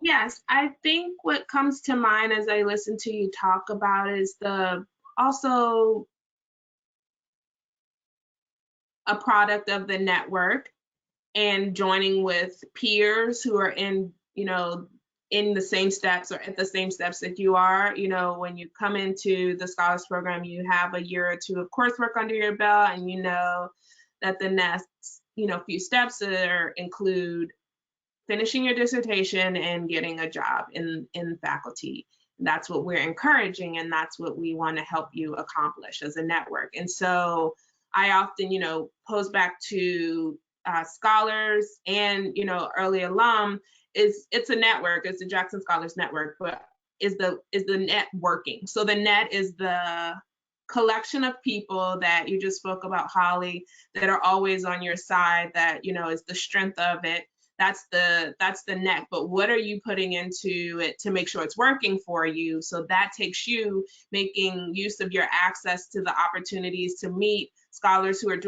Yes, I think what comes to mind as I listen to you talk about is also a product of the network and joining with peers who are in the same steps or at the same steps that you are. When you come into the Scholars Program, you have a year or two of coursework under your belt, and that the next few steps include finishing your dissertation and getting a job in faculty. That's what we're encouraging, and that's what we want to help you accomplish as a network. And so I often, pose back to scholars and, early alum, it's a network, it's the Jackson Scholars Network, but is the net working? So the net is the collection of people that you just spoke about, Holly, that are always on your side, that, is the strength of it. That's the net, but what are you putting into it to make sure it's working for you? So that takes you making use of your access to the opportunities to meet scholars who are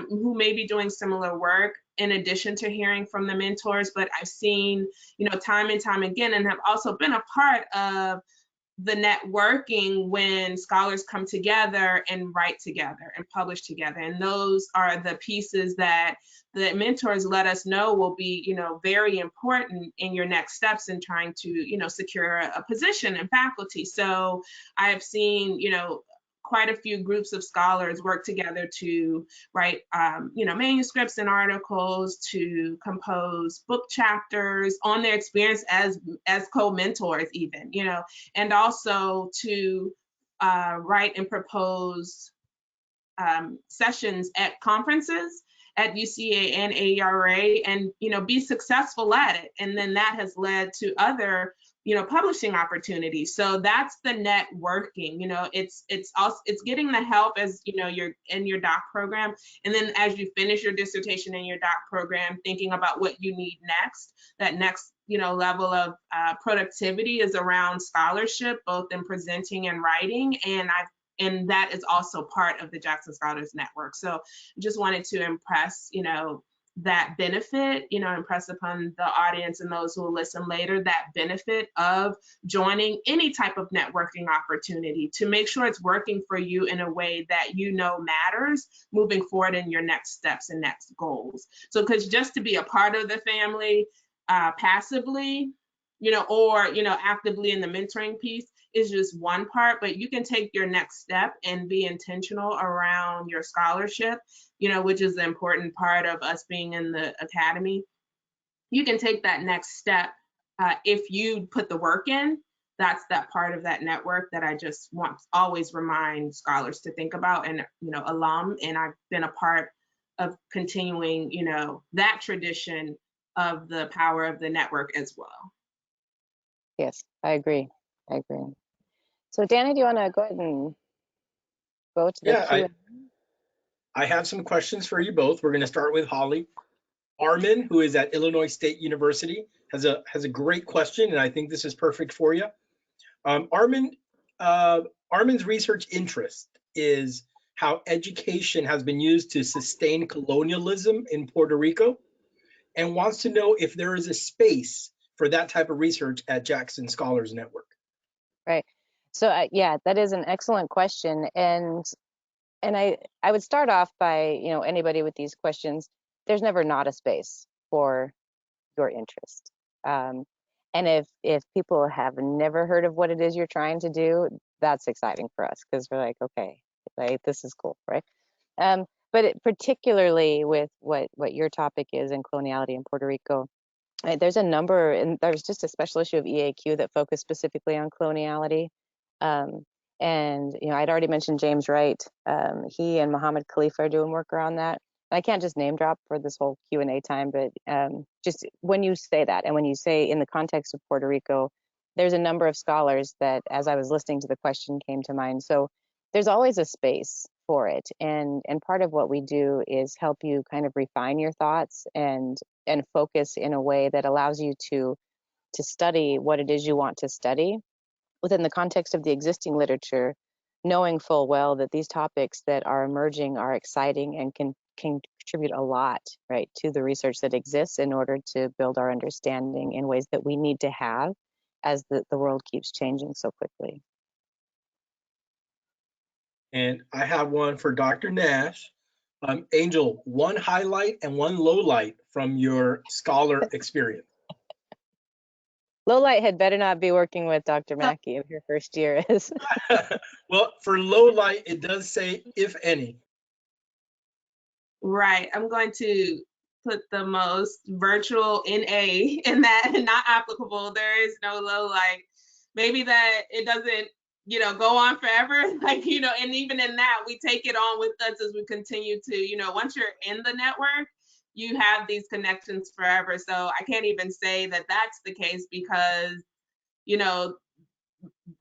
who may be doing similar work, in addition to hearing from the mentors. But I've seen, time and time again, and have also been a part of the networking when scholars come together and write together and publish together. And those are the pieces that the mentors let us know will be, very important in your next steps in trying to, secure a position in faculty. So I have seen, quite a few groups of scholars work together to write, manuscripts and articles, to compose book chapters on their experience as co-mentors even, and also to write and propose sessions at conferences at UCA and AERA, and be successful at it. And then that has led to other publishing opportunities. So that's the networking. It's getting the help as you're in your doc program, and then as you finish your dissertation in your doc program, thinking about what you need next. That next level of productivity is around scholarship, both in presenting and writing, and that is also part of the Jackson Scholars Network. So just wanted to impress, that benefit, impress upon the audience and those who will listen later, that benefit of joining any type of networking opportunity to make sure it's working for you in a way that matters moving forward in your next steps and next goals. So, because just to be a part of the family passively, or, actively in the mentoring piece is just one part, but you can take your next step and be intentional around your scholarship, which is the important part of us being in the academy. You can take that next step if you put the work in. That's that part of that network that I just want to always remind scholars to think about, and, alum, and I've been a part of continuing, that tradition of the power of the network as well. Yes, I agree. So Danny, do you want to go ahead and go to the Q&A? I have some questions for you both. We're going to start with Holly. Armin, who is at Illinois State University, has a great question, and I think this is perfect for you. Armin's research interest is how education has been used to sustain colonialism in Puerto Rico, and wants to know if there is a space for that type of research at Jackson Scholars Network? Right. So yeah, that is an excellent question, and I would start off by, anybody with these questions, there's never not a space for your interest. And if people have never heard of what it is you're trying to do, that's exciting for us because we're like, okay, right, this is cool, right? But particularly with what your topic is in coloniality in Puerto Rico, right, there's a number, and there's just a special issue of EAQ that focused specifically on coloniality. Um, and I'd already mentioned James Wright. He and Muhammad Khalifa are doing work around that. I can't just name drop for this whole Q&A time, but just when you say that, and when you say in the context of Puerto Rico, there's a number of scholars that, as I was listening to the question, came to mind. So there's always a space for it, and part of what we do is help you kind of refine your thoughts and focus in a way that allows you to study what it is you want to study within the context of the existing literature, knowing full well that these topics that are emerging are exciting and can contribute a lot, right, to the research that exists in order to build our understanding in ways that we need to have as the world keeps changing so quickly. And I have one for Dr. Nash. Angel, one highlight and one low light from your scholar experience. Lowlight had better not be working with Dr. Mackey if your first year is. Well, for low light, it does say, if any. Right. I'm going to put the most virtual NA in that, not applicable. There is no low light. Maybe that it doesn't, go on forever. Like, and even in that, we take it on with us as we continue to, once you're in the network, you have these connections forever. So I can't even say that that's the case because,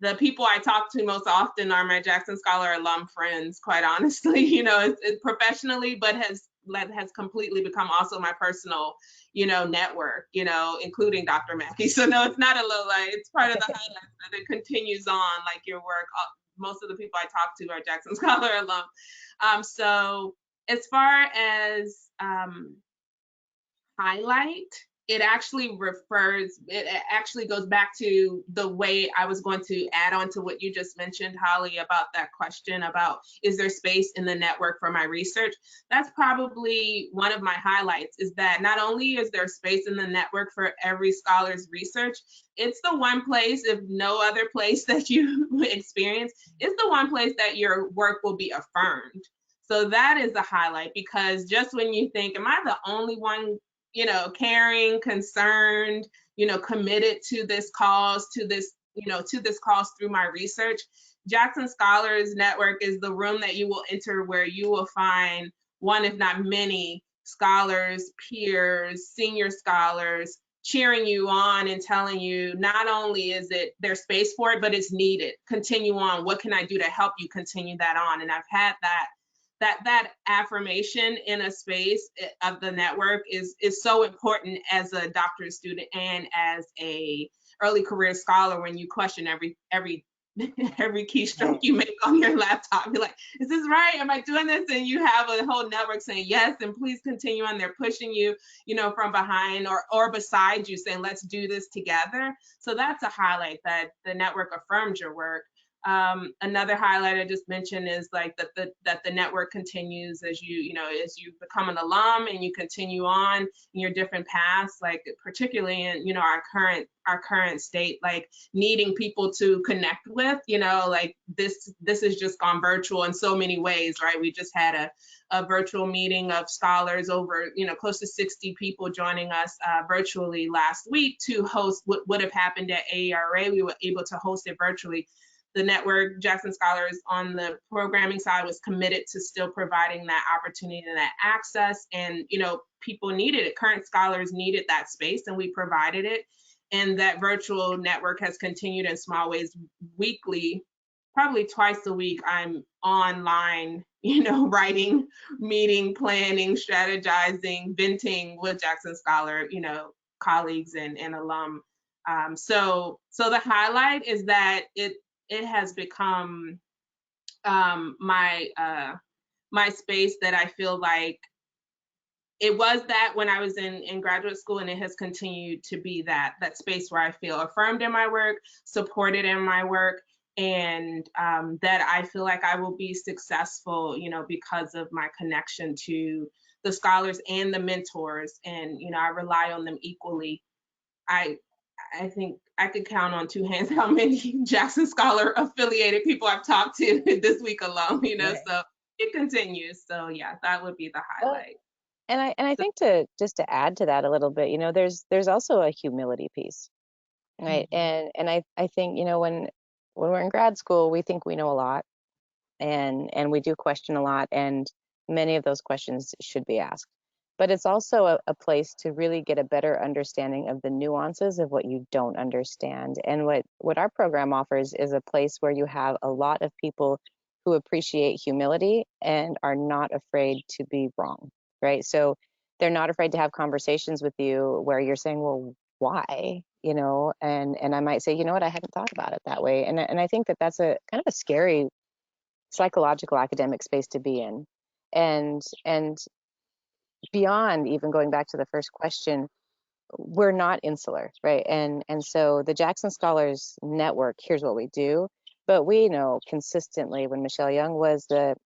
the people I talk to most often are my Jackson Scholar alum friends, quite honestly, it's professionally, but has completely become also my personal, network, including Dr. Mackey. So no, it's not a low light. It's part of the highlights that it continues on, like your work. Most of the people I talk to are Jackson Scholar alum. So as far as highlight, it actually goes back to the way I was going to add on to what you just mentioned, Holly, about that question about, is there space in the network for my research? That's probably one of my highlights, is that not only is there space in the network for every scholar's research, it's the one place, if no other place that you experience, it's the one place that your work will be affirmed. So that is a highlight, because just when you think, am I the only one caring, concerned, committed to this cause, to this cause through my research, Jackson Scholars Network is the room that you will enter where you will find one, if not many, scholars, peers, senior scholars cheering you on and telling you not only is it their space for it, but it's needed. Continue on. What can I do to help you continue that on? And I've had that affirmation in a space of the network is so important as a doctorate student and as a early career scholar, when you question every keystroke you make on your laptop. You're like, is this right? Am I doing this? And you have a whole network saying yes, and please continue on. They're pushing you, from behind or beside you, saying, let's do this together. So that's a highlight, that the network affirms your work. Another highlight I just mentioned is like that the network continues as as you become an alum and you continue on in your different paths, like particularly in our current state, like needing people to connect with, like this has just gone virtual in so many ways, right? We just had a virtual meeting of scholars, over close to 60 people joining us virtually last week to host what would have happened at AERA. We were able to host it virtually. The network, Jackson Scholars, on the programming side, was committed to still providing that opportunity and that access. And, people needed it. Current scholars needed that space, and we provided it. And that virtual network has continued in small ways. Weekly, probably twice a week, I'm online, writing, meeting, planning, strategizing, venting with Jackson Scholar, colleagues and alum. So the highlight is that it has become my space that I feel like it was that when I was in graduate school, and it has continued to be that space where I feel affirmed in my work, supported in my work, and that I feel like I will be successful, because of my connection to the scholars and the mentors, and I rely on them equally. I think I could count on two hands how many Jackson Scholar affiliated people I've talked to this week alone, Right. so it continues. So yeah, that would be the Well, highlight. and I think to just to add to that a little bit, there's also a humility piece, right? And I think, when we're in grad school, we think we know a lot, and we do question a lot, and many of those questions should be asked. But it's also a place to really get a better understanding of the nuances of what you don't understand. And what our program offers is a place where you have a lot of people who appreciate humility and are not afraid to be wrong, right? So they're not afraid to have conversations with you where you're saying, well, why? And I might say, you know what, I hadn't thought about it that way. And I think that that's a kind of a scary psychological academic space to be in. And beyond even going back to the first question, we're not insular, right? And so the Jackson Scholars Network, here's what we do. But we know consistently, when Michelle Young was the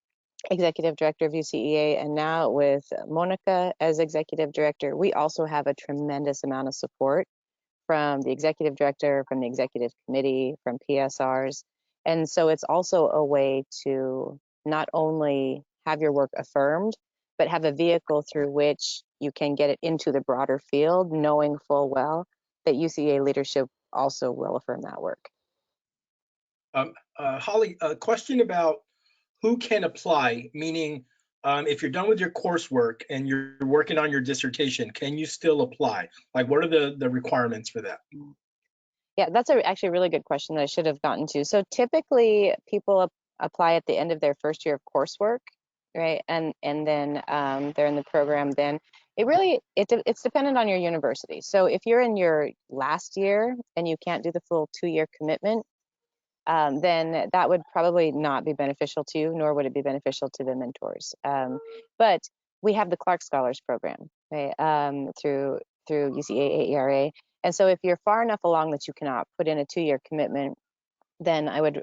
executive director of UCEA, and now with Monica as executive director, we also have a tremendous amount of support from the executive director, from the executive committee, from PSRs. And so it's also a way to not only have your work affirmed, but have a vehicle through which you can get it into the broader field, knowing full well that UCA leadership also will affirm that work. Holly, a question about who can apply, meaning if you're done with your coursework and you're working on your dissertation, can you still apply? Like, what are the requirements for that? Yeah, that's actually a really good question that I should have gotten to. So typically people apply at the end of their first year of coursework, right? And then they're in the program. Then it's dependent on your university. So if you're in your last year and you can't do the full 2-year commitment, then that would probably not be beneficial to you, nor would it be beneficial to the mentors. But we have the Clark Scholars Program, right, through UCA AERA. And so if you're far enough along that you cannot put in a 2-year commitment, then I would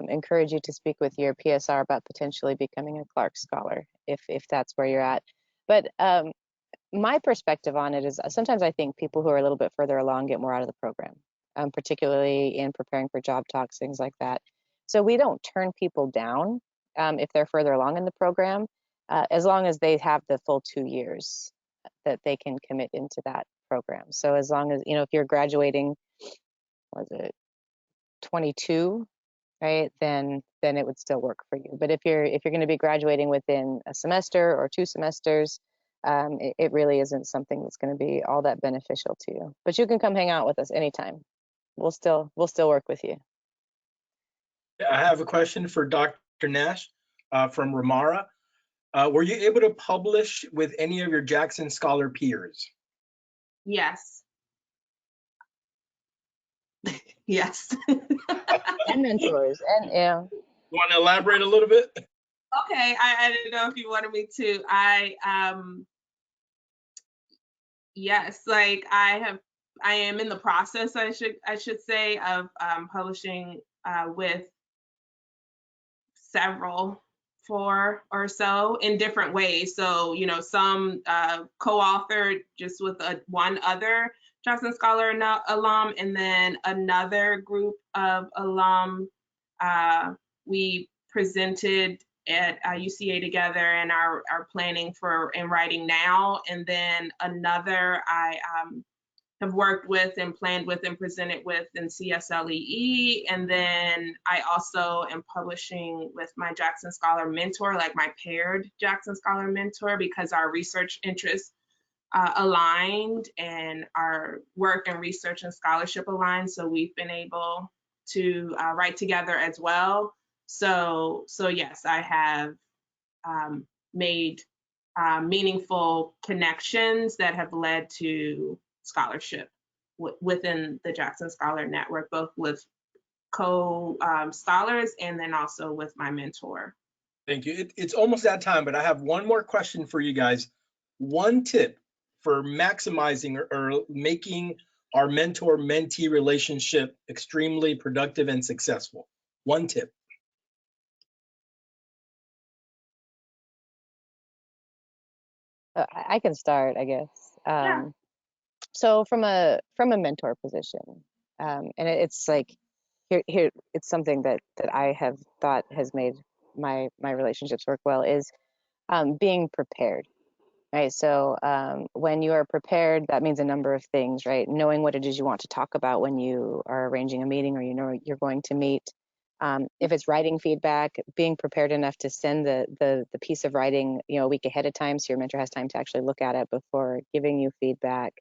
encourage you to speak with your PSR about potentially becoming a Clark Scholar if that's where you're at. But my perspective on it is sometimes I think people who are a little bit further along get more out of the program, particularly in preparing for job talks, things like that. So we don't turn people down if they're further along in the program, as long as they have the full 2 years that they can commit into that program. So as long as, if you're graduating, was it 22, right, then it would still work for you. But if you're going to be graduating within a semester or 2 semesters, it really isn't something that's going to be all that beneficial to you. But you can come hang out with us anytime. We'll still work with you. I have a question for Dr. Nash from Ramara. Were you able to publish with any of your Jackson Scholar peers? Yes. Yes. And mentors, and yeah. You want to elaborate a little bit? Okay, I didn't know if you wanted me to. Yes, like I am in the process, I should say, of publishing with several, 4 or so, in different ways. So, some co-authored just with one other Jackson Scholar alum, and then another group of alum we presented at UCA together and are planning for and writing now. And then another I have worked with and planned with and presented with in CSLEE. And then I also am publishing with my Jackson Scholar mentor, like my paired Jackson Scholar mentor, because our research interests aligned and our work and research and scholarship aligned. So we've been able to write together as well. So yes, I have made meaningful connections that have led to scholarship within the Jackson Scholar Network, both with co-scholars and then also with my mentor. Thank you. It's almost that time, but I have one more question for you guys. one tip for maximizing or making our mentor-mentee relationship extremely productive and successful. One tip. I can start, I guess. Yeah. So from a mentor position, and it's like here it's something that I have thought has made my relationships work well is being prepared. Right. So when you are prepared, that means a number of things, right? Knowing what it is you want to talk about when you are arranging a meeting or you know you're going to meet. If it's writing feedback, being prepared enough to send the piece of writing, a week ahead of time, so your mentor has time to actually look at it before giving you feedback.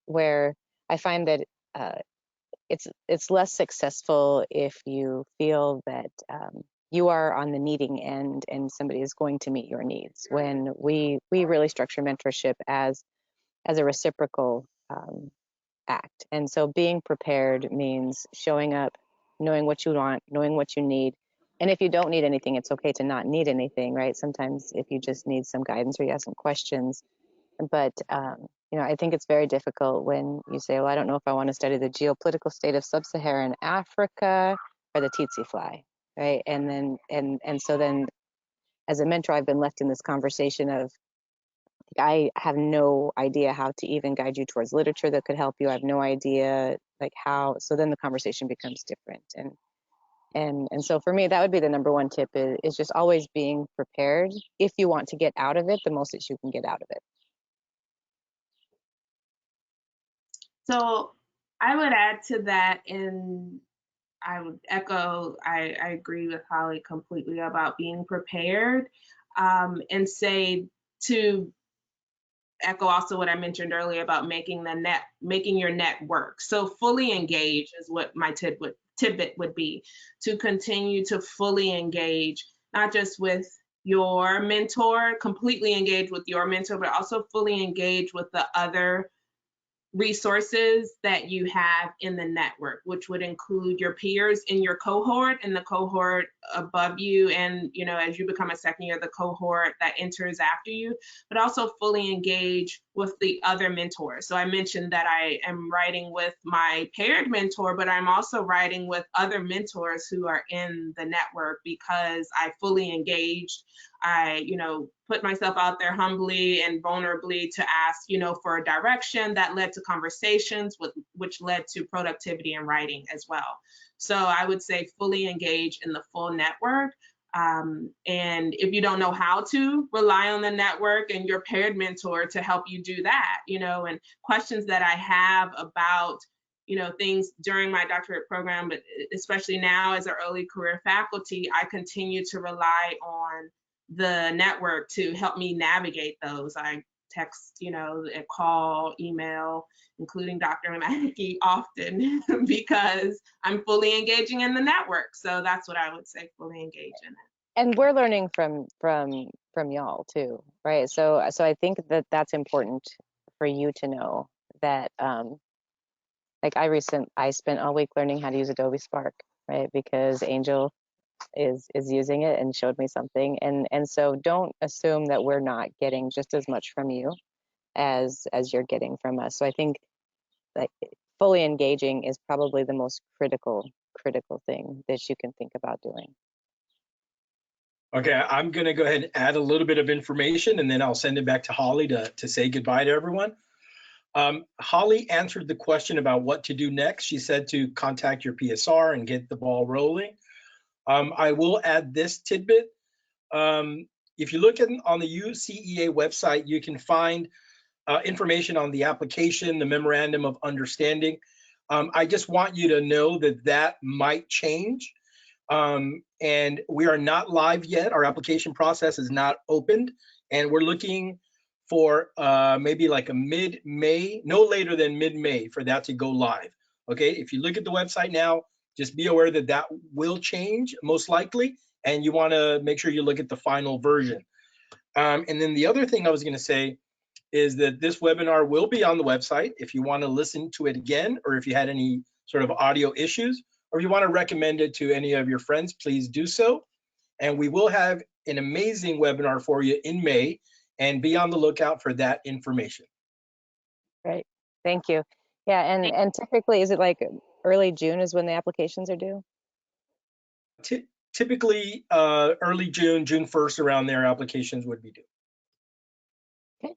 Where I find that it's less successful if you feel that you are on the needing end and somebody is going to meet your needs. When we really structure mentorship as a reciprocal act, and so being prepared means showing up, knowing what you want, knowing what you need. And if you don't need anything, it's okay to not need anything, right? Sometimes if you just need some guidance or you have some questions, but I think it's very difficult when you say, well, I don't know if I want to study the geopolitical state of sub-Saharan Africa or the tsetse fly, right? And then so then as a mentor, I've been left in this conversation of I have no idea how to even guide you towards literature that could help you. I have no idea like how. So then the conversation becomes different. And so for me, that would be the number one tip is just always being prepared if you want to get out of it the most that you can get out of it. So I would add to that, and I would echo, I agree with Holly completely about being prepared, and say to echo also what I mentioned earlier about making your net work. So fully engage is what my tidbit would be, to continue to fully engage, not just with your mentor, completely engage with your mentor, but also fully engage with the other resources that you have in the network, which would include your peers in your cohort and the cohort above you. And, as you become a second year, the cohort that enters after you, but also fully engage with the other mentors. So I mentioned that I am writing with my paired mentor, but I'm also writing with other mentors who are in the network because I fully engaged. I, put myself out there humbly and vulnerably to ask, for a direction that led to conversations, which led to productivity and writing as well. So I would say fully engage in the full network. And if you don't know how to, rely on the network and your paired mentor to help you do that, and questions that I have about things during my doctorate program, but especially now as an early career faculty, I continue to rely on the network to help me navigate those. I text, call, email, including Dr. Mackey often because I'm fully engaging in the network. So that's what I would say, fully engage in it. And we're learning from y'all too, right? So I think that that's important for you to know that like I spent all week learning how to use Adobe Spark, right? Because Angel is using it and showed me something, and so don't assume that we're not getting just as much from you as you're getting from us. So I think like fully engaging is probably the most critical thing that you can think about doing. Okay, I'm going to go ahead and add a little bit of information, and then I'll send it back to Holly to say goodbye to everyone. Holly answered the question about what to do next. She said to contact your PSR and get the ball rolling. I will add this tidbit. If you look on the UCEA website, you can find information on the application, the memorandum of understanding. I just want you to know that might change. And we are not live yet. Our application process is not opened, and we're looking for maybe like a mid-May, no later than mid-May for that to go live. Okay, if you look at the website now, just be aware that will change most likely, and you want to make sure you look at the final version. And then the other thing I was going to say is that this webinar will be on the website if you want to listen to it again, or if you had any sort of audio issues, or if you want to recommend it to any of your friends, please do so. And we will have an amazing webinar for you in May. and be on the lookout for that information. Great. Thank you. Yeah, and typically, is it like early June is when the applications are due? Typically, early June, June 1st, around there, applications would be due. Okay.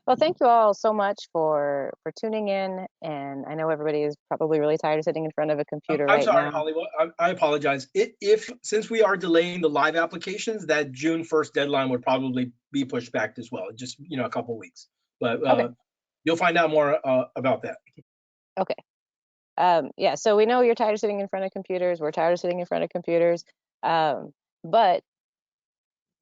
Well, thank you all so much for tuning in, and I know everybody is probably really tired of sitting in front of a computer I'm right sorry, now. Holly. I apologize. If since we are delaying the live applications, that June 1st deadline would probably be pushed back as well. Just a couple weeks, but Okay. you'll find out more about that. Okay. Yeah, so we know you're tired of sitting in front of computers. We're tired of sitting in front of computers. But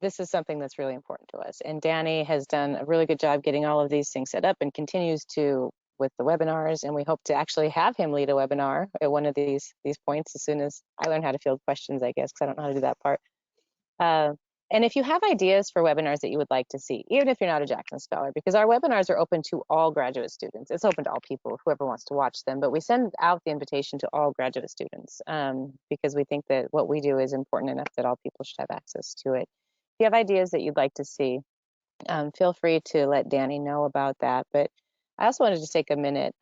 this is something that's really important to us. And Danny has done a really good job getting all of these things set up and continues to with the webinars. And we hope to actually have him lead a webinar at one of these points as soon as I learn how to field questions, I guess, because I don't know how to do that part. And if you have ideas for webinars that you would like to see, even if you're not a Jackson Scholar, because our webinars are open to all graduate students. It's open to all people, whoever wants to watch them, but we send out the invitation to all graduate students because we think that what we do is important enough that all people should have access to it. If you have ideas that you'd like to see, feel free to let Danny know about that. But I also wanted to take a minute.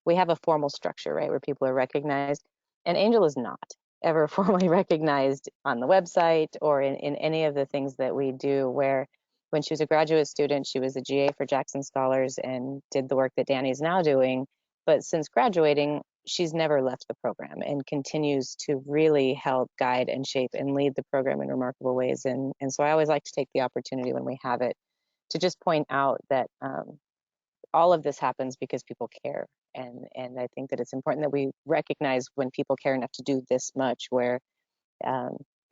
We have a formal structure, right, where people are recognized, and Angel is not ever formally recognized on the website or in any of the things that we do, where when she was a graduate student, she was a GA for Jackson Scholars and did the work that Danny's now doing. But since graduating, she's never left the program and continues to really help guide and shape and lead the program in remarkable ways. And so I always like to take the opportunity when we have it to just point out that all of this happens because people care. And I think that it's important that we recognize when people care enough to do this much, where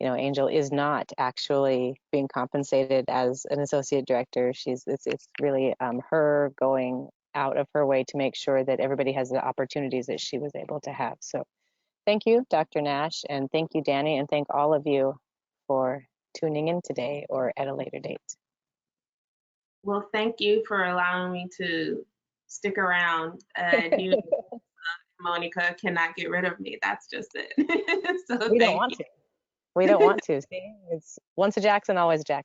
Angel is not actually being compensated as an associate director. It's really her going out of her way to make sure that everybody has the opportunities that she was able to have. So thank you, Dr. Nash, and thank you, Danny, and thank all of you for tuning in today or at a later date. Well, thank you for allowing me to stick around. You, Monica, cannot get rid of me. That's just it. So we don't want to. We don't want to. See, it's once a Jackson, always a Jackson.